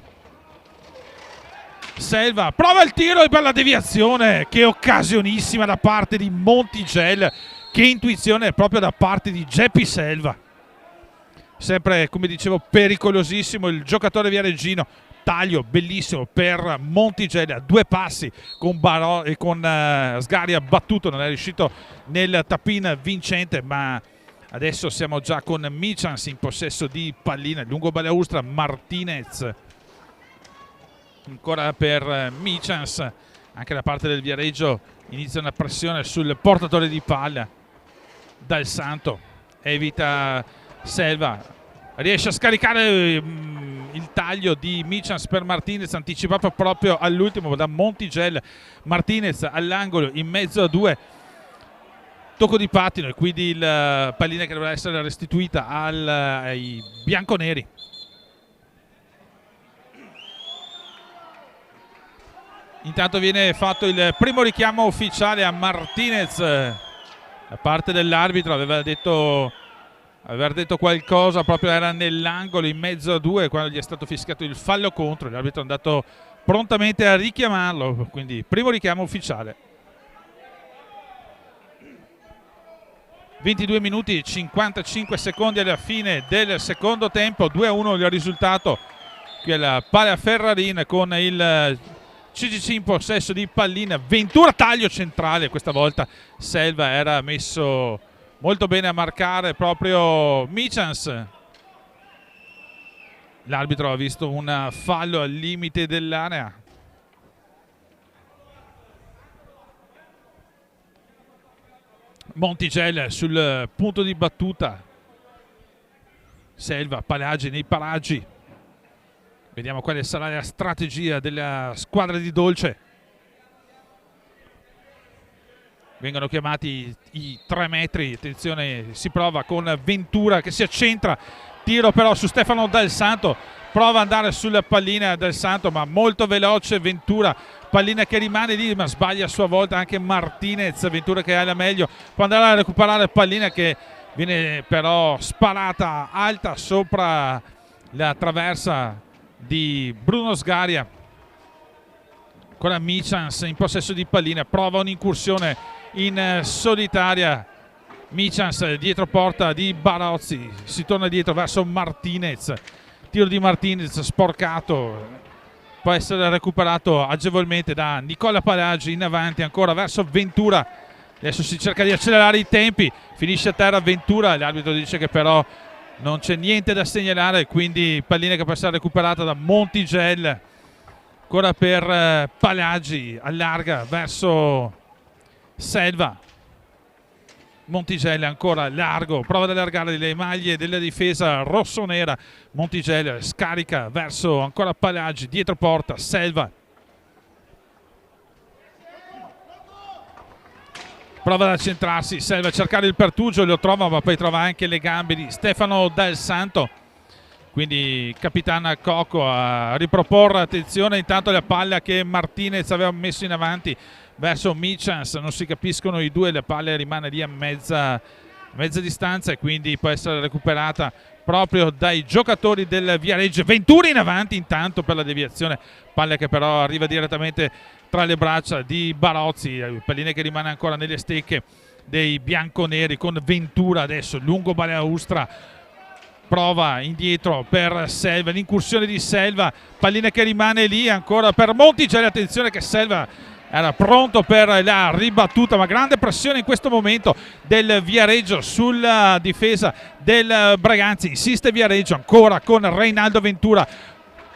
Selva prova il tiro e bella deviazione, che occasionissima da parte di Montigel, che intuizione proprio da parte di Geppi Selva, sempre come dicevo pericolosissimo il giocatore viareggino. Taglio bellissimo per Montigel a 2 passi con Sgarbi battuto, non è riuscito nel tap-in vincente, ma adesso siamo già con Michans in possesso di pallina, lungo balaustra Martinez, ancora per Michans, anche da parte del Viareggio inizia una pressione sul portatore di palla. Dal Santo evita Selva, riesce a scaricare il taglio di Michans per Martinez, anticipato proprio all'ultimo da Montigel. Martinez all'angolo in mezzo a 2, tocco di pattino e quindi il pallina che dovrà essere restituita ai bianconeri. Intanto viene fatto il primo richiamo ufficiale a Martinez da parte dell'arbitro. Aveva detto qualcosa, proprio era nell'angolo in mezzo a 2 quando gli è stato fischiato il fallo contro. L'arbitro è andato prontamente a richiamarlo, quindi primo richiamo ufficiale. 22 minuti e 55 secondi alla fine del secondo tempo, 2-1 il risultato qui alla Pala Ferrarin con il CGC in possesso di pallina. Ventura taglio centrale, questa volta Selva era messo molto bene a marcare proprio Michans. L'arbitro ha visto un fallo al limite dell'area. Montigel sul punto di battuta, Selva, Palagi nei paraggi. Vediamo quale sarà la strategia della squadra di Dolce. Vengono chiamati i 3 metri, attenzione, si prova con Ventura che si accentra, tiro però su Stefano Del Santo, prova ad andare sulla pallina Del Santo, ma molto veloce Ventura, pallina che rimane lì ma sbaglia a sua volta anche Martinez. Ventura che ha la meglio, può andare a recuperare pallina che viene però sparata alta sopra la traversa di Bruno Sgaria. Ancora Michans in possesso di pallina, prova un'incursione in solitaria. Michans dietro porta di Barozzi, si torna dietro verso Martinez, tiro di Martinez sporcato, può essere recuperato agevolmente da Nicola Palagi in avanti, ancora verso Ventura. Adesso si cerca di accelerare i tempi, finisce a terra Ventura, l'arbitro dice che però non c'è niente da segnalare, quindi pallina che può essere recuperata da Montigel. Ancora per Palagi, allarga verso Selva. Montigel ancora largo, prova ad allargare le maglie della difesa rossonera. Montigel scarica verso ancora Palagi, dietro porta Selva. Prova ad accentrarsi, Selva a cercare il pertugio, lo trova ma poi trova anche le gambe di Stefano Del Santo. Quindi capitana Cocco a riproporre attenzione, intanto la palla che Martinez aveva messo in avanti verso Michans, non si capiscono i due, la palla rimane lì a mezza distanza e quindi può essere recuperata proprio dai giocatori del Viareggio. Ventura in avanti intanto per la deviazione, palla che però arriva direttamente tra le braccia di Barozzi, pallina che rimane ancora nelle stecche dei bianconeri con Ventura adesso lungo balaustra, prova indietro per Selva, l'incursione di Selva, pallina che rimane lì ancora per Montigel, attenzione che Selva era pronto per la ribattuta, ma grande pressione in questo momento del Viareggio sulla difesa del Braganza. Insiste Viareggio ancora con Reinaldo Ventura,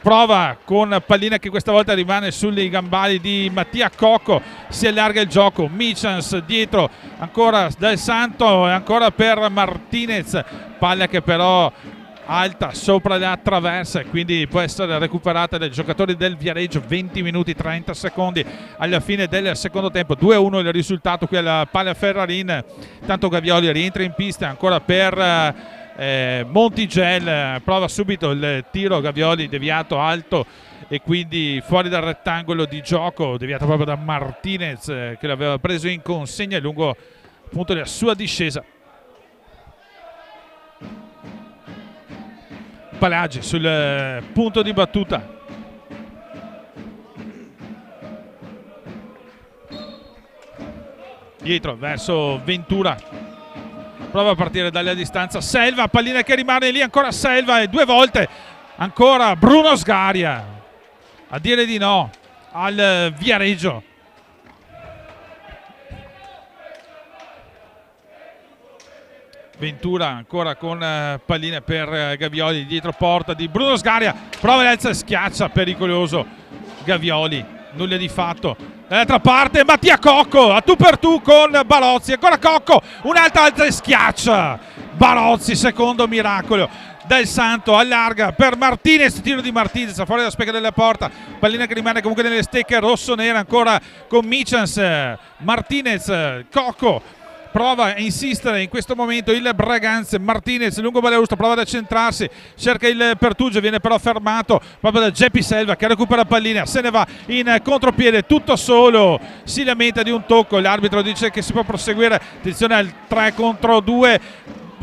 prova con pallina che questa volta rimane sui gambali di Mattia Cocco, si allarga il gioco, Michans dietro ancora Del Santo e ancora per Martinez, palla che però alta sopra la traversa e quindi può essere recuperata dai giocatori del Viareggio. 20 minuti 30 secondi alla fine del secondo tempo, 2-1 il risultato qui alla Palla Ferrarin. Tanto Gavioli rientra in pista ancora per Montigel, prova subito il tiro Gavioli deviato alto e quindi fuori dal rettangolo di gioco, deviato proprio da Martinez che l'aveva preso in consegna lungo appunto la sua discesa. Palagi sul punto di battuta, dietro verso Ventura, prova a partire dalla distanza Selva, pallina che rimane lì ancora Selva e due volte ancora Bruno Sgaria a dire di no al Viareggio. Ventura ancora con pallina per Gavioli, dietro porta di Bruno Sgaria, prova l'alza e schiaccia, pericoloso Gavioli, nulla di fatto. Dall'altra parte Mattia Cocco a tu per tu con Barozzi, ancora Cocco, un'altra alza e schiaccia Barozzi, secondo miracolo. Del Santo allarga per Martinez, tiro di Martinez fuori dalla specchia della porta, pallina che rimane comunque nelle stecche rossonere ancora con Michans. Martinez, Cocco prova a insistere in questo momento il Braganza, Martinez lungo balaustra, prova ad accentrarsi, cerca il pertugio, viene però fermato proprio da Geppi Selva che recupera pallina, se ne va in contropiede tutto solo, si lamenta di un tocco, l'arbitro dice che si può proseguire, attenzione al 3 contro 2,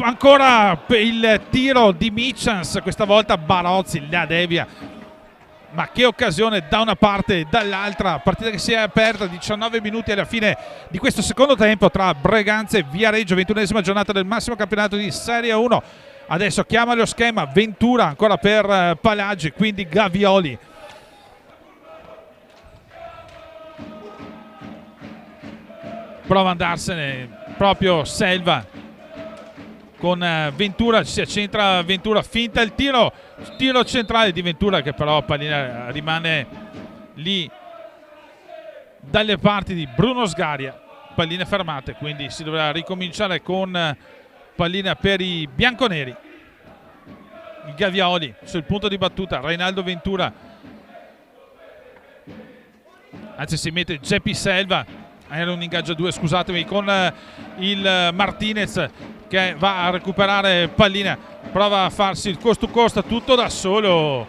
ancora il tiro di Michans, questa volta Barozzi la devia. Ma che occasione da una parte e dall'altra, partita che si è aperta 19 minuti alla fine di questo secondo tempo tra Braganza e Viareggio, 21esima giornata del massimo campionato di Serie 1. Adesso chiama lo schema Ventura ancora per Palagi, quindi Gavioli. Prova ad andarsene proprio Selva con Ventura, si accentra Ventura, finta il tiro centrale di Ventura che però pallina rimane lì dalle parti di Bruno Sgaria, palline fermate, quindi si dovrà ricominciare con pallina per i bianconeri. Gavioli sul punto di battuta, Reinaldo Ventura, anzi si mette Geppi Selva era un ingaggio a 2, scusatemi, con il Martinez che va a recuperare pallina, prova a farsi il cost to cost tutto da solo,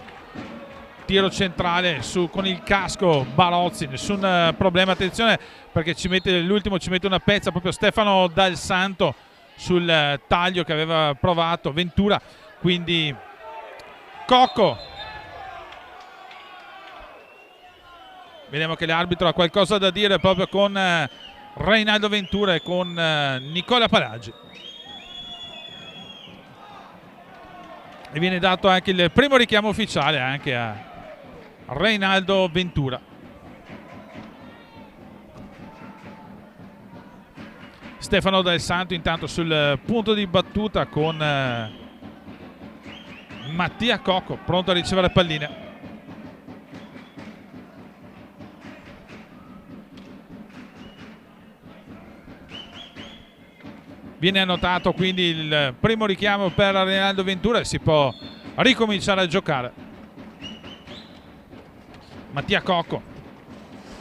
tiro centrale con il casco Barozzi, nessun problema, attenzione perché l'ultimo ci mette una pezza proprio Stefano Dal Santo sul taglio che aveva provato Ventura, quindi Cocco. Vediamo che l'arbitro ha qualcosa da dire proprio con Reinaldo Ventura e con Nicola Palagi. E viene dato anche il primo richiamo ufficiale anche a Reinaldo Ventura. Stefano Dal Santo intanto sul punto di battuta con Mattia Cocco pronto a ricevere palline. Viene annotato quindi il primo richiamo per Reinaldo Ventura e si può ricominciare a giocare. Mattia Cocco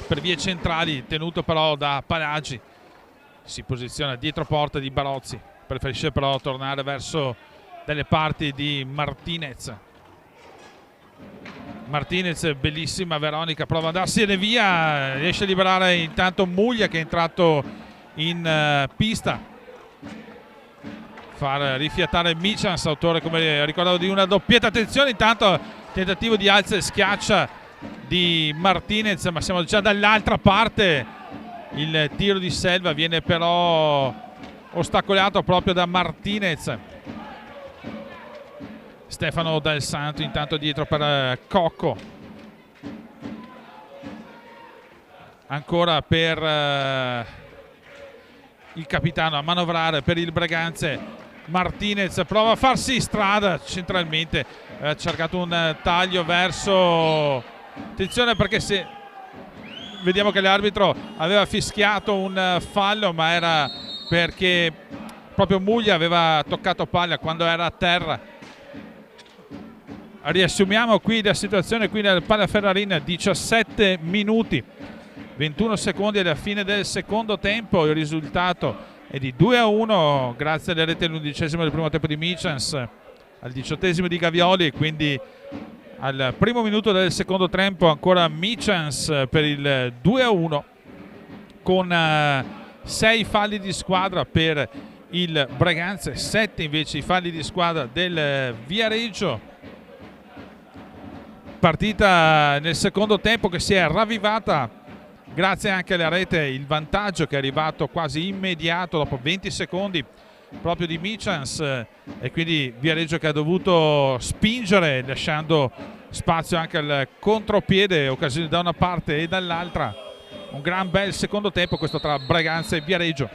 per vie centrali, tenuto però da Palagi, si posiziona dietro porta di Barozzi, preferisce però tornare verso delle parti di Martinez. Martinez, bellissima Veronica, prova ad andarsene via, riesce a liberare intanto Muglia che è entrato in pista, far rifiatare Michans, autore come ricordavo di una doppietta. Attenzione, intanto tentativo di alza e schiaccia di Martinez, ma siamo già dall'altra parte. Il tiro di Selva viene però ostacolato proprio da Martinez. Stefano Dal Santo intanto dietro per Cocco, ancora per il capitano a manovrare per il Breganze. Martinez prova a farsi strada centralmente, ha cercato un taglio verso, attenzione perché se vediamo che l'arbitro aveva fischiato un fallo, ma era perché proprio Muglia aveva toccato palla quando era a terra. Riassumiamo qui la situazione qui nel Palla Ferrarin, 17 minuti 21 secondi alla fine del secondo tempo, il risultato è di 2-1 grazie alle rete all'11° del primo tempo di Michans, al 18° di Gavioli, quindi al primo minuto del secondo tempo ancora Michans per il 2-1 con 6 falli di squadra per il Breganze, 7 invece i falli di squadra del Viareggio. Partita nel secondo tempo che si è ravvivata grazie anche alla rete, il vantaggio che è arrivato quasi immediato dopo 20 secondi proprio di Michans, e quindi Viareggio che ha dovuto spingere lasciando spazio anche al contropiede, occasioni da una parte e dall'altra. Un gran bel secondo tempo questo tra Breganze e Viareggio.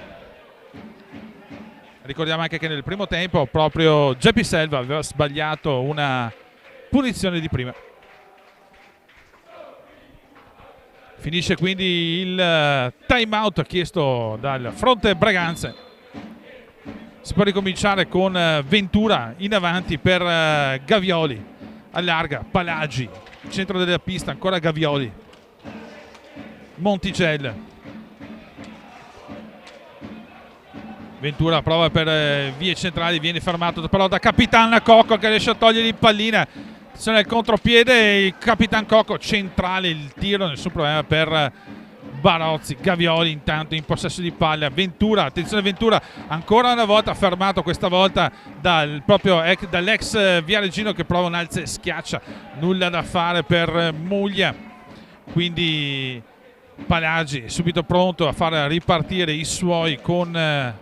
Ricordiamo anche che nel primo tempo proprio Geppi Selva aveva sbagliato una punizione di prima. Finisce quindi il time out chiesto dal fronte Breganze. Si può ricominciare con Ventura in avanti per Gavioli, allarga Palagi, centro della pista, ancora Gavioli, Montigelli, Ventura prova per vie centrali, viene fermato però da Capitan Cocco che riesce a togliere in pallina. Attenzione al contropiede, il Capitan Cocco centrale, il tiro, nessun problema per Barozzi. Gavioli intanto in possesso di palla. Ventura, attenzione Ventura, ancora una volta fermato, questa volta dall'ex viareggino che prova un alza e schiaccia. Nulla da fare per Muglia, quindi Palagi è subito pronto a far ripartire i suoi con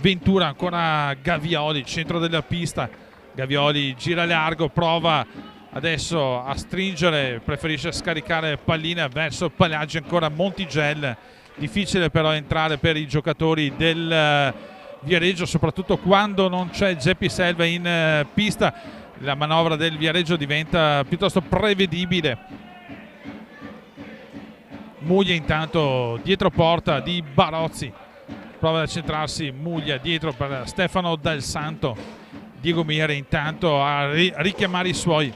Ventura, ancora Gavioli, centro della pista. Gavioli gira largo, prova adesso a stringere, preferisce scaricare pallina verso Palagi, ancora Montigelli. Difficile però entrare per i giocatori del Viareggio, soprattutto quando non c'è Geppi Selva in pista. La manovra del Viareggio diventa piuttosto prevedibile. Muglia intanto dietro porta di Barozzi, prova ad accentrarsi Muglia dietro per Stefano Dal Santo. Diego Miere intanto a richiamare i suoi.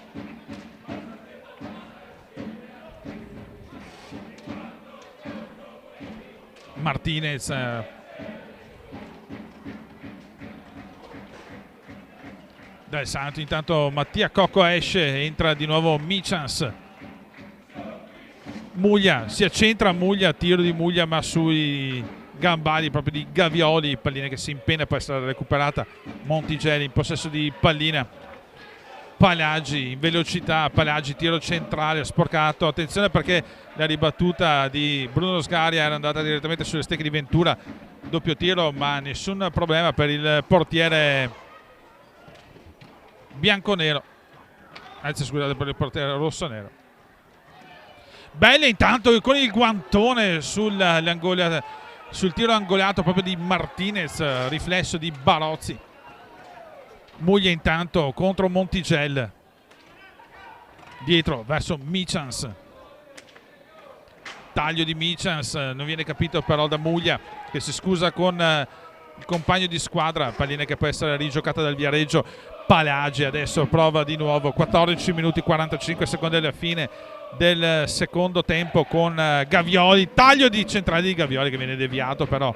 Martinez, Dal Santo, intanto Mattia Cocco esce, entra di nuovo Michans. Muglia, si accentra Muglia, tiro di Muglia ma sui gambali proprio di Gavioli, pallina che si impegna per essere recuperata. Montigelli in possesso di pallina, Palagi in velocità, Palagi tiro centrale sporcato, attenzione perché la ribattuta di Bruno Sgaria era andata direttamente sulle stecche di Ventura, doppio tiro ma nessun problema per il portiere bianco-nero, anzi scusate, per il portiere rosso-nero. Bella intanto con il guantone sul tiro angolato proprio di Martinez, riflesso di Barozzi. Muglia intanto contro Montigel, dietro verso Michans, taglio di Michans, non viene capito però da Muglia che si scusa con il compagno di squadra, pallina che può essere rigiocata dal Viareggio. Palagi adesso prova di nuovo, 14 minuti 45 secondi alla fine del secondo tempo con Gavioli, taglio di centrale di Gavioli che viene deviato, però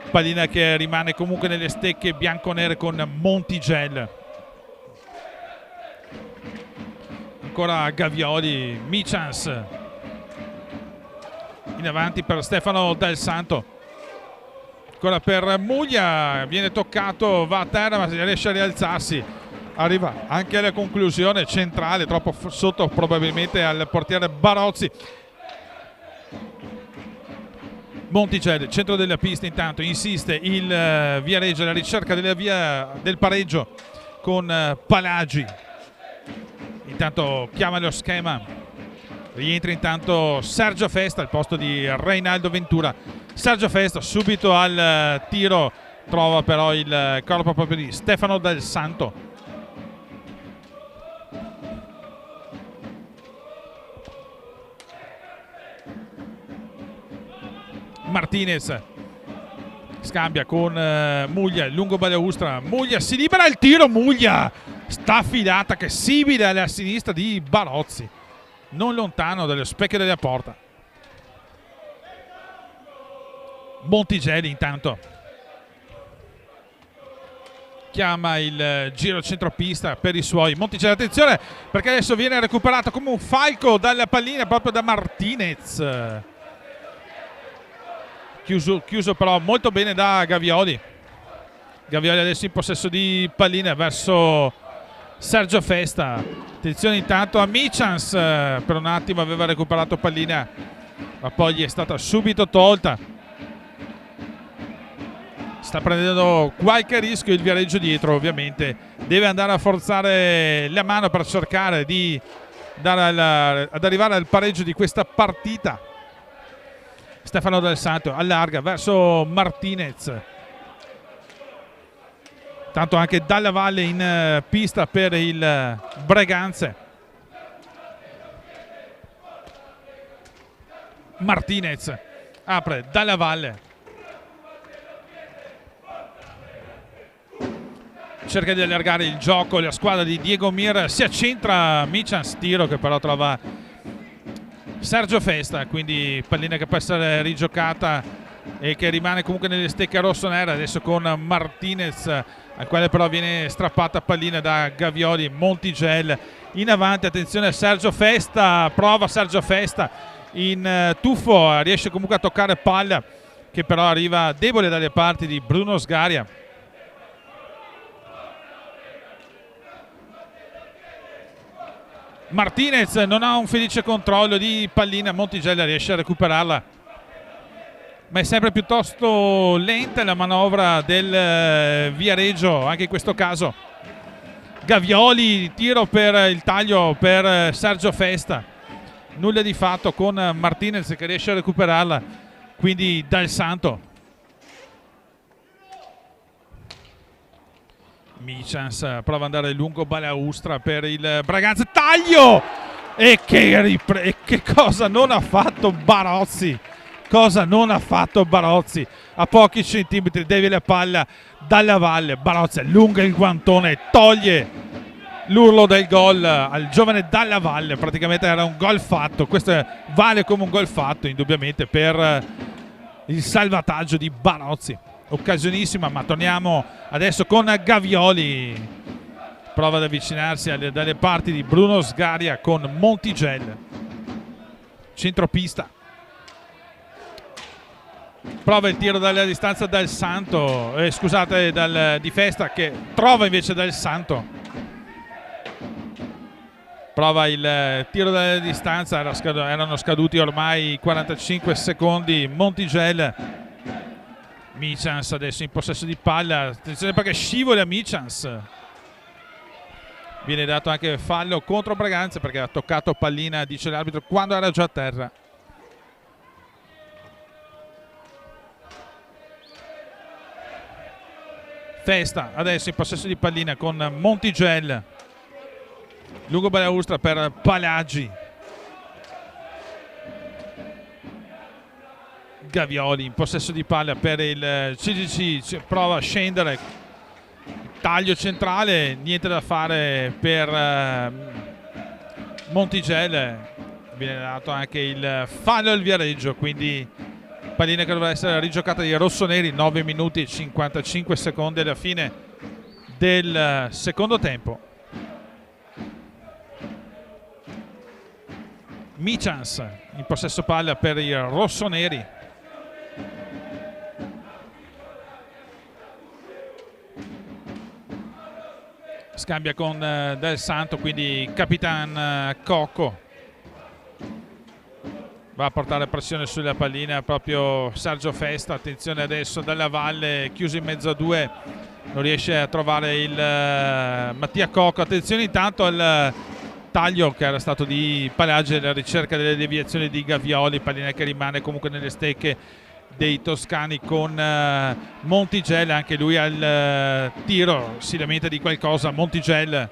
pallina che rimane comunque nelle stecche bianconere con Montigel. Ancora Gavioli, Michans in avanti per Stefano Dal Santo, ancora per Muglia, viene toccato, va a terra ma si riesce a rialzarsi, arriva anche alla conclusione centrale, troppo sotto probabilmente al portiere Barozzi. Monticelli, centro della pista, intanto insiste il Viareggio alla ricerca della via del pareggio con Palagi, intanto chiama lo schema, rientra intanto Sergio Festa al posto di Reinaldo Ventura. Sergio Festa subito al tiro, trova però il corpo proprio di Stefano Dal Santo. Martinez scambia con Muglia, lungo balaustra, Muglia si libera il tiro, Muglia sta affilata che simile alla sinistra di Barozzi, non lontano dallo specchio della porta. Montigelli intanto chiama il giro centropista per i suoi. Montigelli, attenzione perché adesso viene recuperato come un falco dalla pallina proprio da Martinez, chiuso però molto bene da Gavioli. Gavioli adesso in possesso di pallina verso Sergio Festa, attenzione intanto a Michans, per un attimo aveva recuperato pallina ma poi gli è stata subito tolta. Sta prendendo qualche rischio il Viareggio dietro, ovviamente deve andare a forzare la mano per cercare di dare ad arrivare al pareggio di questa partita. Stefano Dal Santo allarga verso Martinez, tanto anche Dalla Valle in pista per il Breganze. Martinez apre, Dalla Valle cerca di allargare il gioco, la squadra di Diego Mir si accentra, Michans, tiro che però trova Sergio Festa, quindi pallina che può essere rigiocata e che rimane comunque nelle stecche rosso-nere adesso con Martinez, al quale però viene strappata pallina da Gavioli. Montigel in avanti, attenzione a Sergio Festa, prova Sergio Festa in tuffo, riesce comunque a toccare palla che però arriva debole dalle parti di Bruno Sgaria. Martinez non ha un felice controllo di pallina, Montigella riesce a recuperarla ma è sempre piuttosto lenta la manovra del Viareggio anche in questo caso. Gavioli, tiro per il taglio per Sergio Festa, nulla di fatto con Martinez che riesce a recuperarla, quindi Dal Santo. Michans prova ad andare lungo balaustra per il Braganza, taglio e che cosa non ha fatto Barozzi, cosa non ha fatto Barozzi, a pochi centimetri deve la palla Dalla Valle, Barozzi allunga il guantone, toglie l'urlo del gol al giovane Dalla Valle, praticamente era un gol fatto, questo vale come un gol fatto indubbiamente per il salvataggio di Barozzi, occasionissima, ma torniamo adesso con Gavioli, prova ad avvicinarsi dalle parti di Bruno Sgaria con Montigelli, centropista, prova il tiro dalla distanza Del Santo, scusate, di Festa, che trova invece Del Santo. Prova il tiro dalla distanza, erano scaduti ormai 45 secondi. Montigelli, Michans adesso in possesso di palla, attenzione perché scivola Michans. Viene dato anche fallo contro Braganza perché ha toccato pallina, dice l'arbitro, quando era già a terra. Festa adesso in possesso di pallina con Montigelli. Lungo balaustra per Palagi. Gavioli in possesso di palla per il CGC, prova a scendere, taglio centrale, niente da fare per Montigelli. Viene dato anche il fallo al Viareggio, quindi pallina che dovrà essere rigiocata di rossoneri. 9 minuti e 55 secondi alla fine del secondo tempo. Michans in possesso palla per i rossoneri. Scambia con Del Santo, quindi Capitan Cocco va a portare pressione sulla pallina proprio Sergio Festa. Attenzione adesso dalla Valle, chiuso in mezzo a due, non riesce a trovare il Mattia Cocco. Attenzione intanto al taglio che era stato di Palagi alla ricerca delle deviazioni di Gavioli, pallina che rimane comunque nelle stecche dei toscani con Montigelli, anche lui al tiro si lamenta di qualcosa. Montigelli,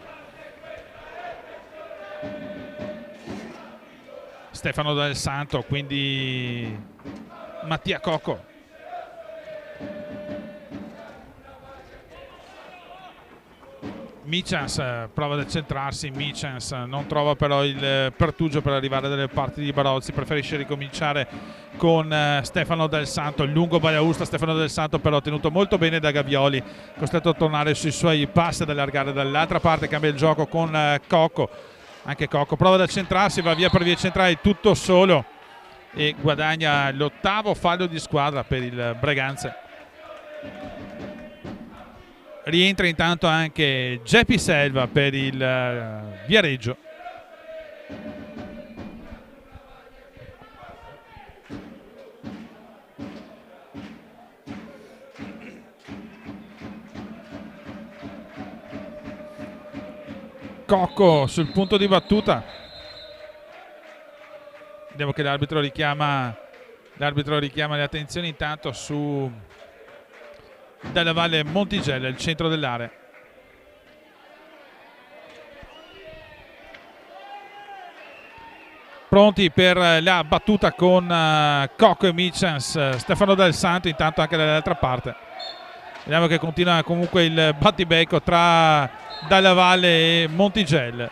Stefano Del Santo, quindi Mattia Cocco. Michans prova ad accentrarsi, Michans non trova però il pertugio per arrivare dalle parti di Barozzi, preferisce ricominciare con Stefano Del Santo, il lungo balaustra. Stefano Del Santo però tenuto molto bene da Gavioli, costretto a tornare sui suoi passi, ad allargare dall'altra parte, cambia il gioco con Cocco. Anche Cocco prova ad accentrarsi, va via per via centrale tutto solo e guadagna l'8º fallo di squadra per il Braganza. Rientra intanto anche Geppi Selva per il Viareggio. Cocco sul punto di battuta. Vediamo che l'arbitro richiama le attenzioni intanto su Dalla Valle Montigelli, il centro dell'area. Pronti per la battuta con Cocco e Michans. Stefano Del Santo intanto anche dall'altra parte. Vediamo che continua comunque il battibecco tra Dalla Valle e Montigelli.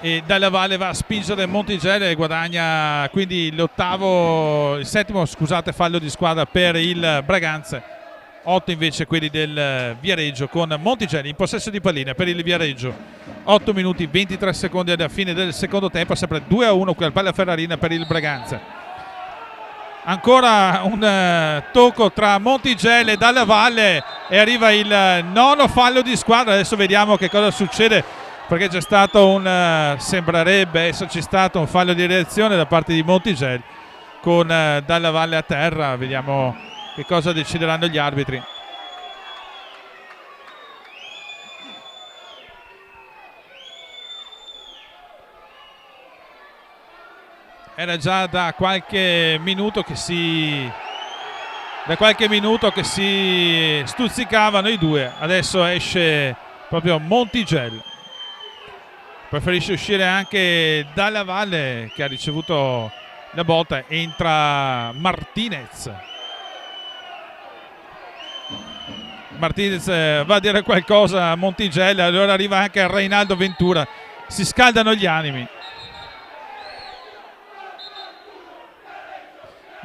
E Dalla Valle va a spingere Montigelli e guadagna quindi il settimo fallo di squadra per il Braganza. 8 invece quelli del Viareggio, con Montigelli in possesso di pallina per il Viareggio. 8 minuti 23 secondi alla fine del secondo tempo, sempre 2-1 qui al Palla Ferrarina per il Braganza. Ancora un tocco tra Montigelli e Dalla Valle e arriva il 9º fallo di squadra. Adesso vediamo che cosa succede, perché c'è stato sembrerebbe esserci stato un fallo di reazione da parte di Montigelli con Dalla Valle a terra. Vediamo che cosa decideranno gli arbitri. Era già da qualche minuto che si stuzzicavano i due. Adesso esce proprio Montigelli. Preferisce uscire anche Dalla Valle, che ha ricevuto la botta. Entra Martinez. Va a dire qualcosa a Montigelli, allora arriva anche Reinaldo Ventura. Si scaldano gli animi.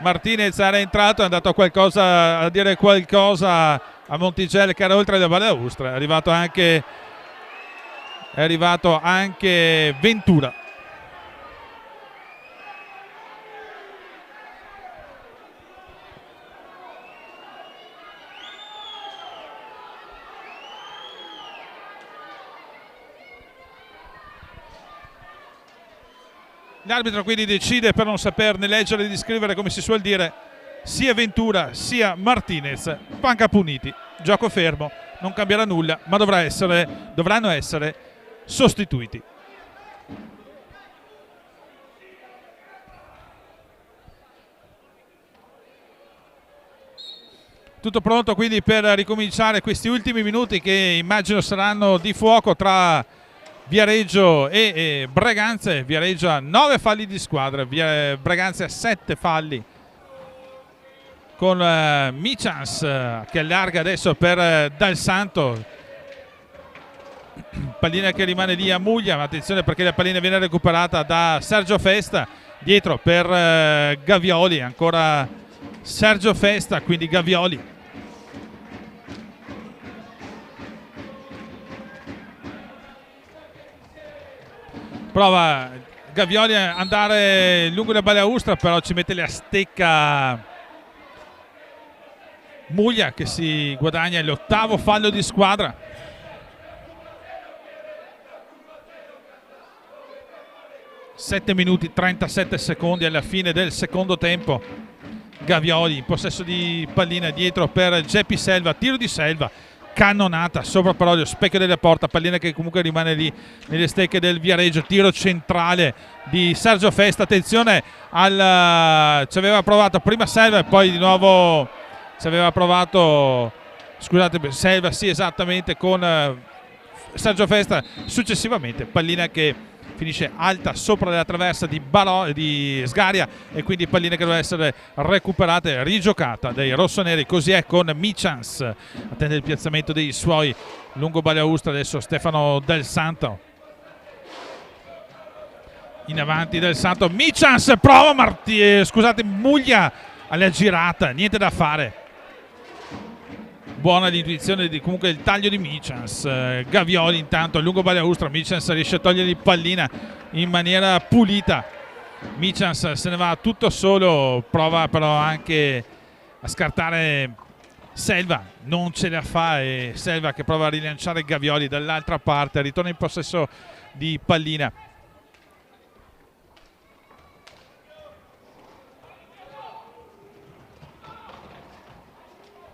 Martinez era entrato, è andato a dire qualcosa a Montigelli che era oltre la balaustra. È arrivato anche Ventura. L'arbitro quindi decide, per non saperne leggere e di scrivere, come si suol dire, sia Ventura sia Martinez, panca puniti, gioco fermo, non cambierà nulla, ma dovranno essere sostituiti. Tutto pronto quindi per ricominciare questi ultimi minuti che immagino saranno di fuoco tra Viareggio e Breganze. Viareggio ha 9 falli di squadra, Breganze ha 7 falli, con Michans che allarga adesso per Dal Santo, pallina che rimane lì a Muglia, ma attenzione perché la pallina viene recuperata da Sergio Festa, dietro per Gavioli, ancora Sergio Festa, quindi Gavioli. Prova Gavioli a andare lungo la balaustra, però ci mette la stecca Muglia, che si guadagna l'8º fallo di squadra. Sette minuti 37 secondi alla fine del secondo tempo. Gavioli in possesso di pallina dietro per Geppi Selva, tiro di Selva, cannonata sopra però lo specchio della porta, pallina che comunque rimane lì nelle stecche del Viareggio, tiro centrale di Sergio Festa, attenzione ci aveva provato prima Selva e poi di nuovo ci aveva provato, scusate, Selva, sì, esattamente, con Sergio Festa successivamente, pallina che finisce alta sopra la traversa di Sgaria e quindi pallina che deve essere recuperata e rigiocata dai rossoneri. Così è con Michans, attende il piazzamento dei suoi lungo balaustra adesso Stefano Dal Santo, in avanti Dal Santo, Michans prova Muglia alla girata, niente da fare. Buona l'intuizione di comunque il taglio di Michans. Gavioli intanto lungo balaustra, Michans riesce a togliere pallina in maniera pulita. Michans se ne va tutto solo, prova però anche a scartare Selva, non ce la fa, e Selva che prova a rilanciare Gavioli dall'altra parte, ritorna in possesso di pallina.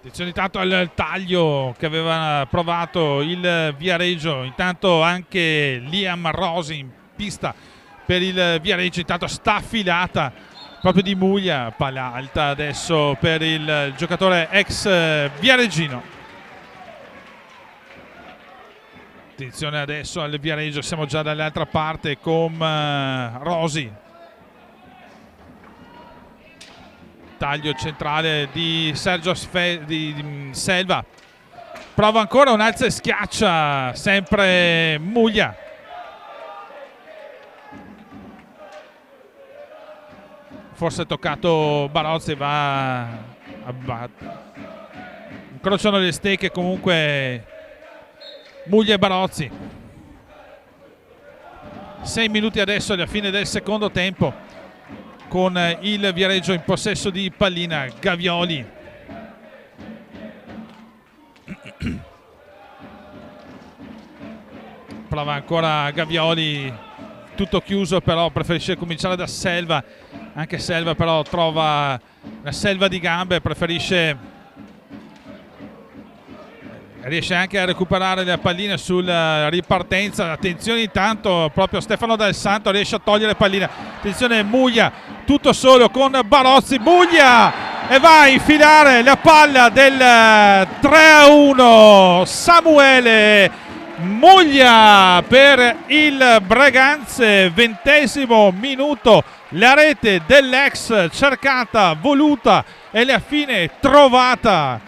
Attenzione intanto al taglio che aveva provato il Viareggio, intanto anche Liam Rosi in pista per il Viareggio, intanto sta affilata proprio di Muglia, palla alta adesso per il giocatore ex viareggino. Attenzione adesso al Viareggio, siamo già dall'altra parte con Rosi. Taglio centrale di Sergio di Selva, prova ancora un alza e schiaccia sempre Muglia, forse è toccato Barozzi, incrociano le stecche comunque Muglia e Barozzi. 6 minuti adesso alla fine del secondo tempo, con il Viareggio in possesso di pallina. Gavioli prova ancora Gavioli, tutto chiuso, però preferisce cominciare da Selva, anche Selva però trova una selva di gambe, riesce anche a recuperare la pallina sulla ripartenza. Attenzione intanto proprio Stefano Dal Santo riesce a togliere pallina, attenzione Muglia tutto solo con Barozzi, Muglia e va a infilare la palla del 3-1 Samuele Muglia per il Breganze. 20° minuto, la rete dell'ex cercata, voluta e alla fine trovata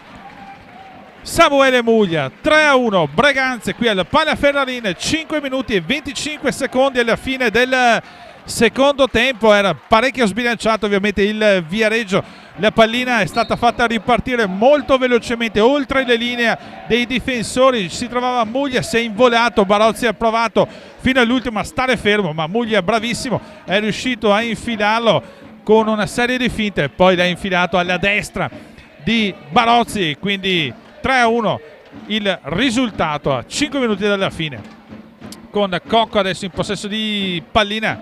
Samuele Muglia. 3-1 Breganze qui al Palaferrarine, 5 minuti e 25 secondi alla fine del secondo tempo. Era parecchio sbilanciato ovviamente il Viareggio, la pallina è stata fatta ripartire molto velocemente oltre le linee dei difensori, si trovava Muglia, si è involato, Barozzi ha provato fino all'ultimo a stare fermo, ma Muglia bravissimo, è riuscito a infilarlo con una serie di finte, poi l'ha infilato alla destra di Barozzi, quindi 3-1 il risultato a 5 minuti dalla fine, con Cocco adesso in possesso di pallina,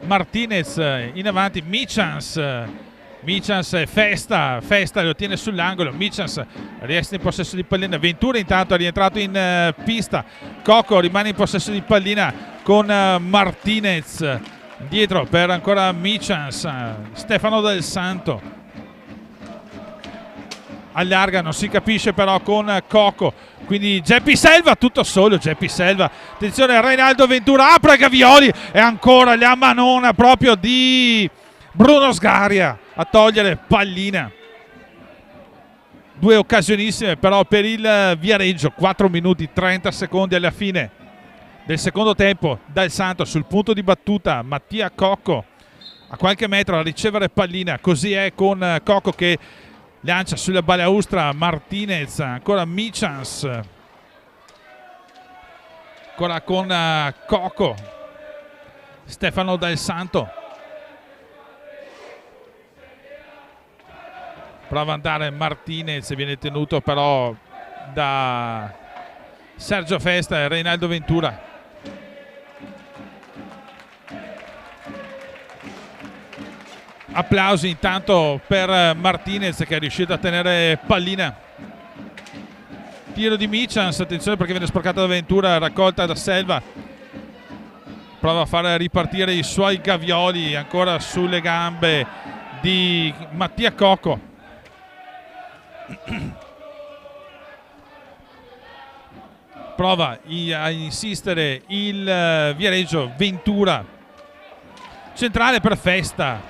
Martinez in avanti, Michans Festa lo ottiene sull'angolo, Michans resta in possesso di pallina, Ventura intanto è rientrato in pista, Cocco rimane in possesso di pallina con Martinez, dietro per ancora Michans, Stefano Del Santo allarga, non si capisce però con Cocco, quindi Geppi Selva tutto solo, Geppi Selva, attenzione Reinaldo Ventura, apre Gavioli e ancora la manona proprio di Bruno Sgaria a togliere pallina. Due occasionissime però per il Viareggio, 4 minuti 30 secondi alla fine del secondo tempo. Dal Santo sul punto di battuta, Mattia Cocco a qualche metro a ricevere pallina, così è con Cocco che lancia sulla balaustra Martinez, ancora Michans, ancora con Cocco, Stefano Del Santo prova ad andare Martinez, viene tenuto però da Sergio Festa e Reinaldo Ventura. Applausi intanto per Martinez che è riuscito a tenere pallina. Tiro di Michans, attenzione perché viene sporcata da Ventura, raccolta da Selva. Prova a far ripartire i suoi Gavioli, ancora sulle gambe di Mattia Cocco. Prova a insistere il Viareggio, Ventura. Centrale per Festa.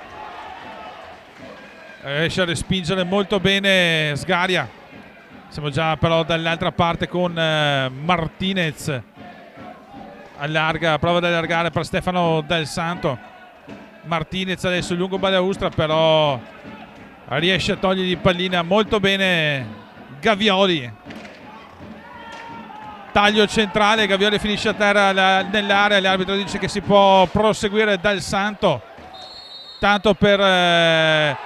Riesce a respingere molto bene Sgaria. Siamo già però dall'altra parte con Martinez. Allarga, prova ad allargare per Stefano Del Santo. Martinez adesso lungo balaustra, però riesce a togliergli pallina molto bene Gavioli. Taglio centrale, Gavioli finisce a terra nell'area, l'arbitro dice che si può proseguire. Del Santo tanto per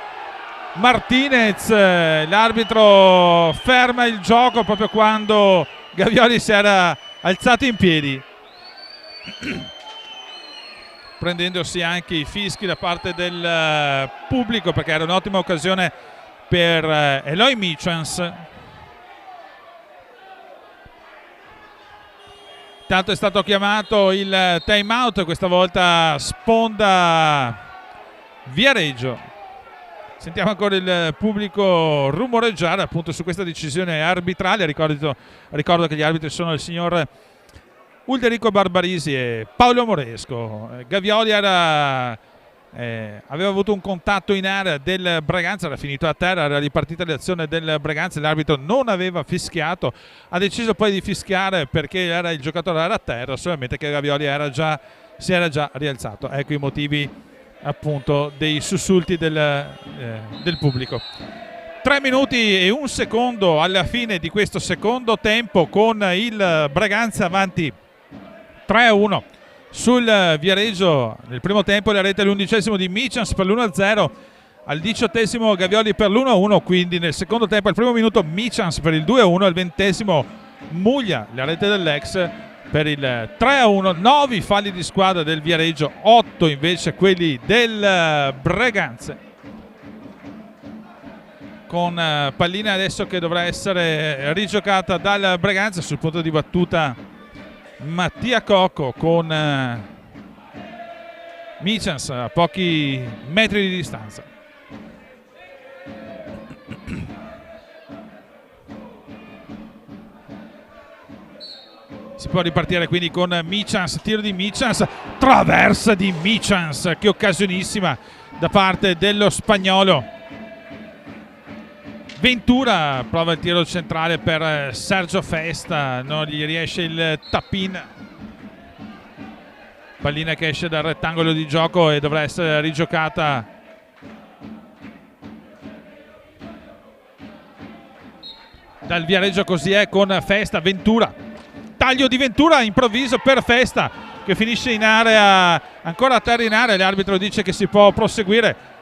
Martinez, l'arbitro ferma il gioco proprio quando Gavioli si era alzato in piedi, prendendosi anche i fischi da parte del pubblico, perché era un'ottima occasione per Eloy Michans. Tanto è stato chiamato il time out, questa volta sponda Viareggio. Sentiamo ancora il pubblico rumoreggiare appunto su questa decisione arbitrale. Ricordo che gli arbitri sono il signor Ulderico Barbarisi e Paolo Moresco. Gavioli aveva avuto un contatto in area del Braganza, era finito a terra, era ripartita l'azione del Braganza, l'arbitro non aveva fischiato, ha deciso poi di fischiare perché il giocatore era a terra, solamente che Gavioli si era già rialzato. Ecco i motivi appunto dei sussulti del pubblico. 3 minuti e 1 secondo alla fine di questo secondo tempo, con il Braganza avanti 3-1 sul Viareggio. Nel primo tempo la rete all'11° di Michans per l'1-0, al 18° Gavioli per l'1-1, quindi nel secondo tempo al primo minuto Michans per il 2-1, al 20° Muglia, la rete dell'ex, per il 3-1. 9 falli di squadra del Viareggio, 8 invece quelli del Braganza, con pallina adesso che dovrà essere rigiocata dal Braganza. Sul punto di battuta Mattia Cocco con Michans a pochi metri di distanza. Si può ripartire quindi con Michans, tiro di Michans, traversa di Michans, che occasionissima da parte dello spagnolo. Ventura prova il tiro centrale per Sergio Festa, non gli riesce il tap-in. Pallina che esce dal rettangolo di gioco e dovrà essere rigiocata dal Viareggio. Così è con Festa. Ventura, taglio di Ventura improvviso per Festa che finisce in area, ancora a terra in area. L'arbitro dice che si può proseguire.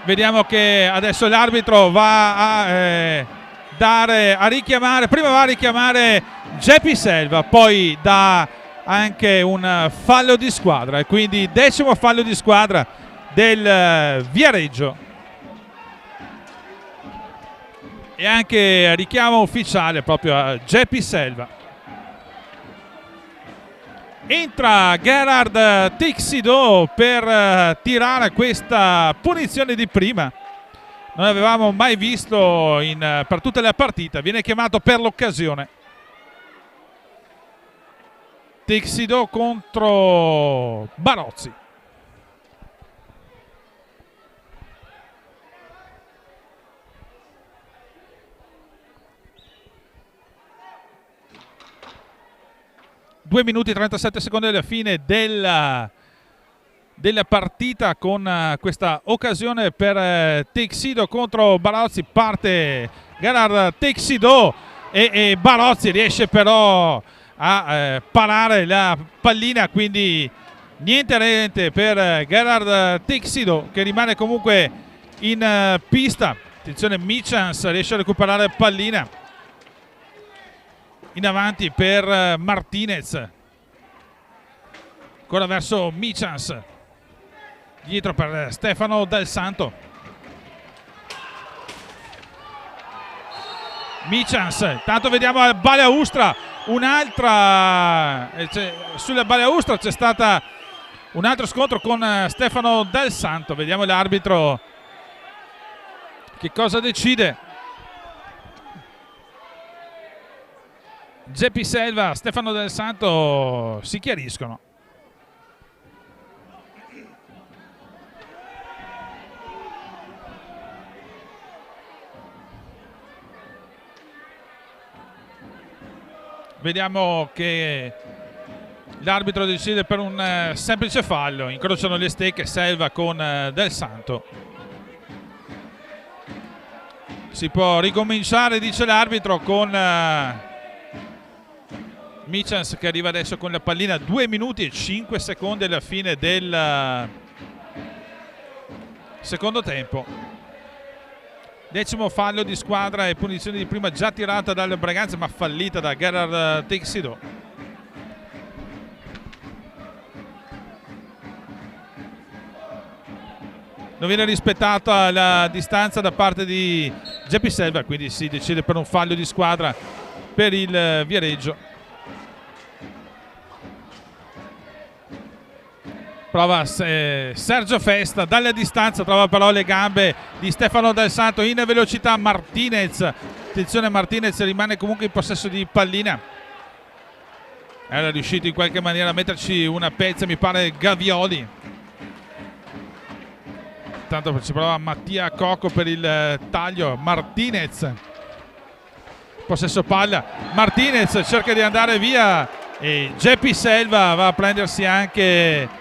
Vediamo che adesso l'arbitro va a richiamare, prima va a richiamare Geppi Selva, poi dà anche un fallo di squadra e quindi 10° fallo di squadra del Viareggio e anche richiamo ufficiale proprio a Geppi Selva. Entra Gerard Tixido per tirare questa punizione di prima. Non avevamo mai visto per tutta la partita. Viene chiamato per l'occasione. Tixido contro Barozzi. Due minuti e 37 secondi alla fine della partita con questa occasione per Tixido contro Barozzi. Parte Gerard Tixido e Barozzi riesce però a parare la pallina, quindi niente rete per Gerard Tixido che rimane comunque in pista. Attenzione, Michans riesce a recuperare pallina. In avanti per Martinez, ancora verso Michans, dietro per Stefano Del Santo. Michans, tanto vediamo al Balaustra, sulla Balaustra c'è stata un altro scontro con Stefano Del Santo. Vediamo l'arbitro che cosa decide. Geppi Selva, Stefano Del Santo si chiariscono. Vediamo che l'arbitro decide per un semplice fallo. Incrociano le stecche Selva con Del Santo. Si può ricominciare, dice l'arbitro, con Michans che arriva adesso con la pallina. 2 minuti e 5 secondi alla fine del secondo tempo. 10° fallo di squadra e punizione di prima già tirata dal Braganza ma fallita da Gerard Tixido. Non viene rispettata la distanza da parte di Geppi Selva, quindi si decide per un fallo di squadra per il Viareggio. Prova Sergio Festa dalla distanza, trova però le gambe di Stefano Del Santo in velocità. Martinez, attenzione, Martinez rimane comunque in possesso di pallina. Era riuscito in qualche maniera a metterci una pezza, mi pare Gavioli. Intanto ci prova Mattia Cocco per il taglio. Martinez, possesso palla, Martinez cerca di andare via e Geppi Selva va a prendersi anche...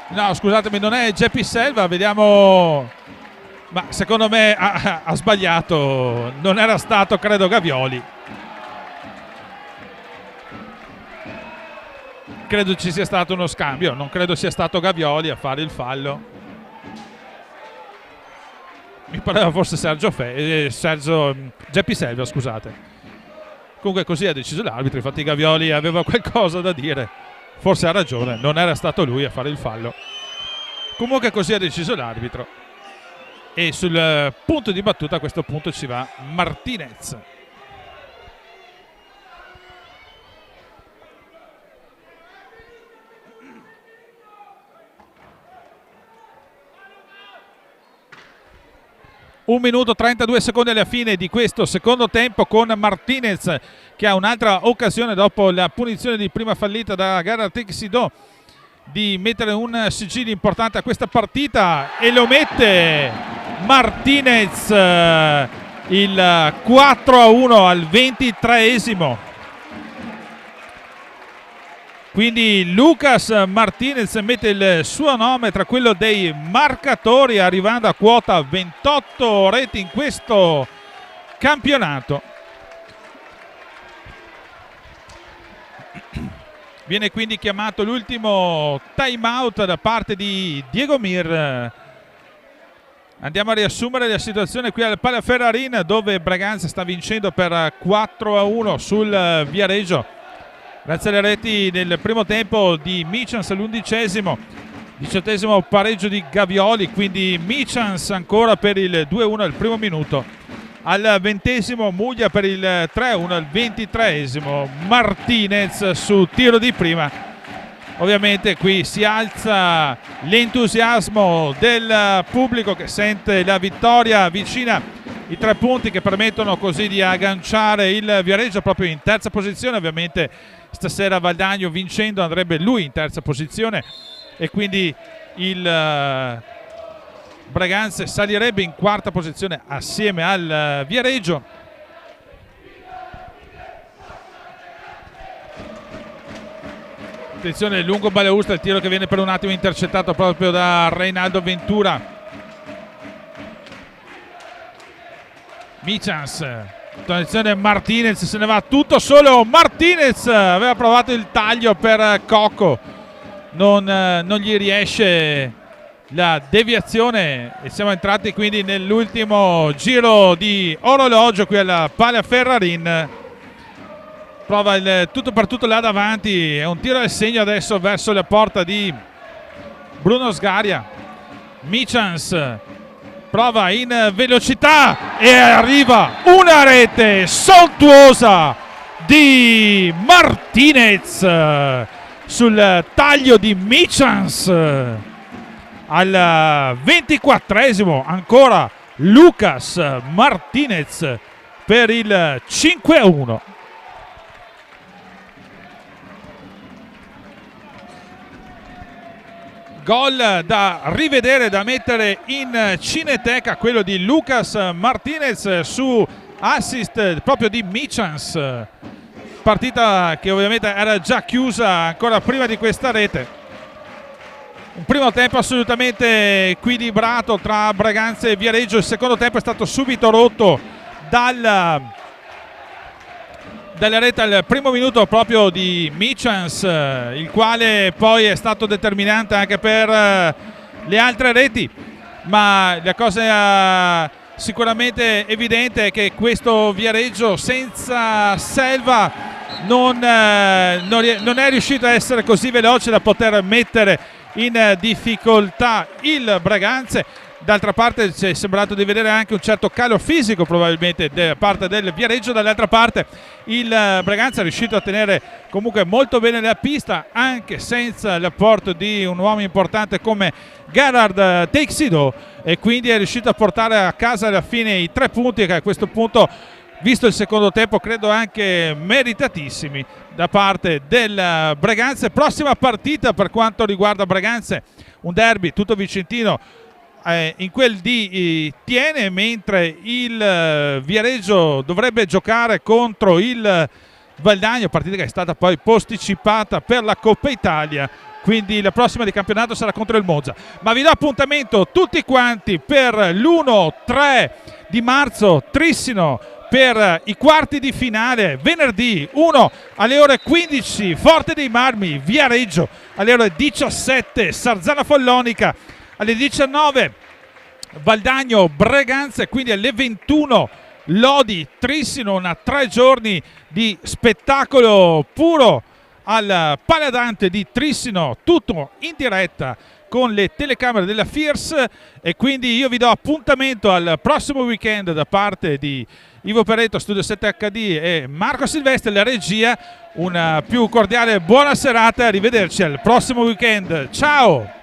No, scusatemi, non è Geppi Selva, vediamo, ma secondo me ha sbagliato, non era stato, credo, Gavioli. Credo ci sia stato uno scambio, non credo sia stato Gavioli a fare il fallo. Mi pareva forse Geppi Selva, scusate. Comunque così ha deciso l'arbitro, infatti Gavioli aveva qualcosa da dire. Forse ha ragione, non era stato lui a fare il fallo. Comunque così ha deciso l'arbitro. E sul punto di battuta a questo punto ci va Martinez. Un minuto e 32 secondi alla fine di questo secondo tempo con Martinez che ha un'altra occasione dopo la punizione di prima fallita da Gerard Tixido di mettere un sigillo importante a questa partita e lo mette Martinez, il 4-1 al 23esimo. quindi Lucas Martinez mette il suo nome tra quello dei marcatori, arrivando a quota 28 reti in questo campionato. Viene quindi chiamato l'ultimo time out da parte di Diego Mir. Andiamo a riassumere la situazione qui al Palaferrarin, dove Braganza sta vincendo per 4-1 sul Viareggio grazie alle reti nel primo tempo di Michans all'11°, 18° pareggio di Gavioli, quindi Michans ancora per il 2-1 al primo minuto, al 20° Muglia per il 3-1, al 23° Martinez su tiro di prima. Ovviamente qui si alza l'entusiasmo del pubblico che sente la vittoria vicina, i 3 punti che permettono così di agganciare il Viareggio proprio in terza posizione. Ovviamente stasera Valdagno vincendo andrebbe lui in terza posizione e quindi il Braganza salirebbe in quarta posizione assieme al Viareggio. Attenzione, lungo Baleusta, il tiro che viene per un attimo intercettato proprio da Reinaldo Ventura. Michans, attenzione, Martinez se ne va tutto solo. Martinez aveva provato il taglio per Cocco, non gli riesce la deviazione e siamo entrati quindi nell'ultimo giro di orologio qui alla Palaferrarin. Prova il tutto per tutto là davanti, è un tiro al segno adesso verso la porta di Bruno Sgaria. Michans prova in velocità e arriva una rete sontuosa di Martinez sul taglio di Michans. Al 24° ancora Lucas Martinez per il 5-1. Gol da rivedere, da mettere in cineteca, quello di Lucas Martinez su assist proprio di Michans. Partita che ovviamente era già chiusa ancora prima di questa rete. Un primo tempo assolutamente equilibrato tra Braganza e Viareggio. Il secondo tempo è stato subito rotto dalla rete al primo minuto proprio di Michans, il quale poi è stato determinante anche per le altre reti, ma la cosa sicuramente evidente è che questo Viareggio senza Selva non è riuscito a essere così veloce da poter mettere in difficoltà il Braganza. D'altra parte ci è sembrato di vedere anche un certo calo fisico probabilmente da parte del Viareggio. Dall'altra parte il Braganza è riuscito a tenere comunque molto bene la pista anche senza l'apporto di un uomo importante come Gerard Teixeira, e quindi è riuscito a portare a casa alla fine i 3 punti che a questo punto, visto il secondo tempo, credo anche meritatissimi da parte del Braganza. Prossima partita per quanto riguarda Braganza, un derby tutto vicentino in quel di Tiene, mentre il Viareggio dovrebbe giocare contro il Valdagno, partita che è stata poi posticipata per la Coppa Italia, quindi la prossima di campionato sarà contro il Monza. Ma vi do appuntamento tutti quanti per l'1-3 di marzo Trissino per i quarti di finale, venerdì 1 alle ore 15 Forte dei Marmi Viareggio, alle ore 17 Sarzana Follonica, alle 19 Valdagno Braganza, e quindi alle 21 Lodi Trissino. Una 3 giorni di spettacolo puro al Paladante di Trissino, tutto in diretta con le telecamere della FIRS, e quindi io vi do appuntamento al prossimo weekend da parte di Ivo Peretto, Studio 7 HD, e Marco Silvestri, la regia. Una più cordiale buona serata, arrivederci al prossimo weekend, ciao!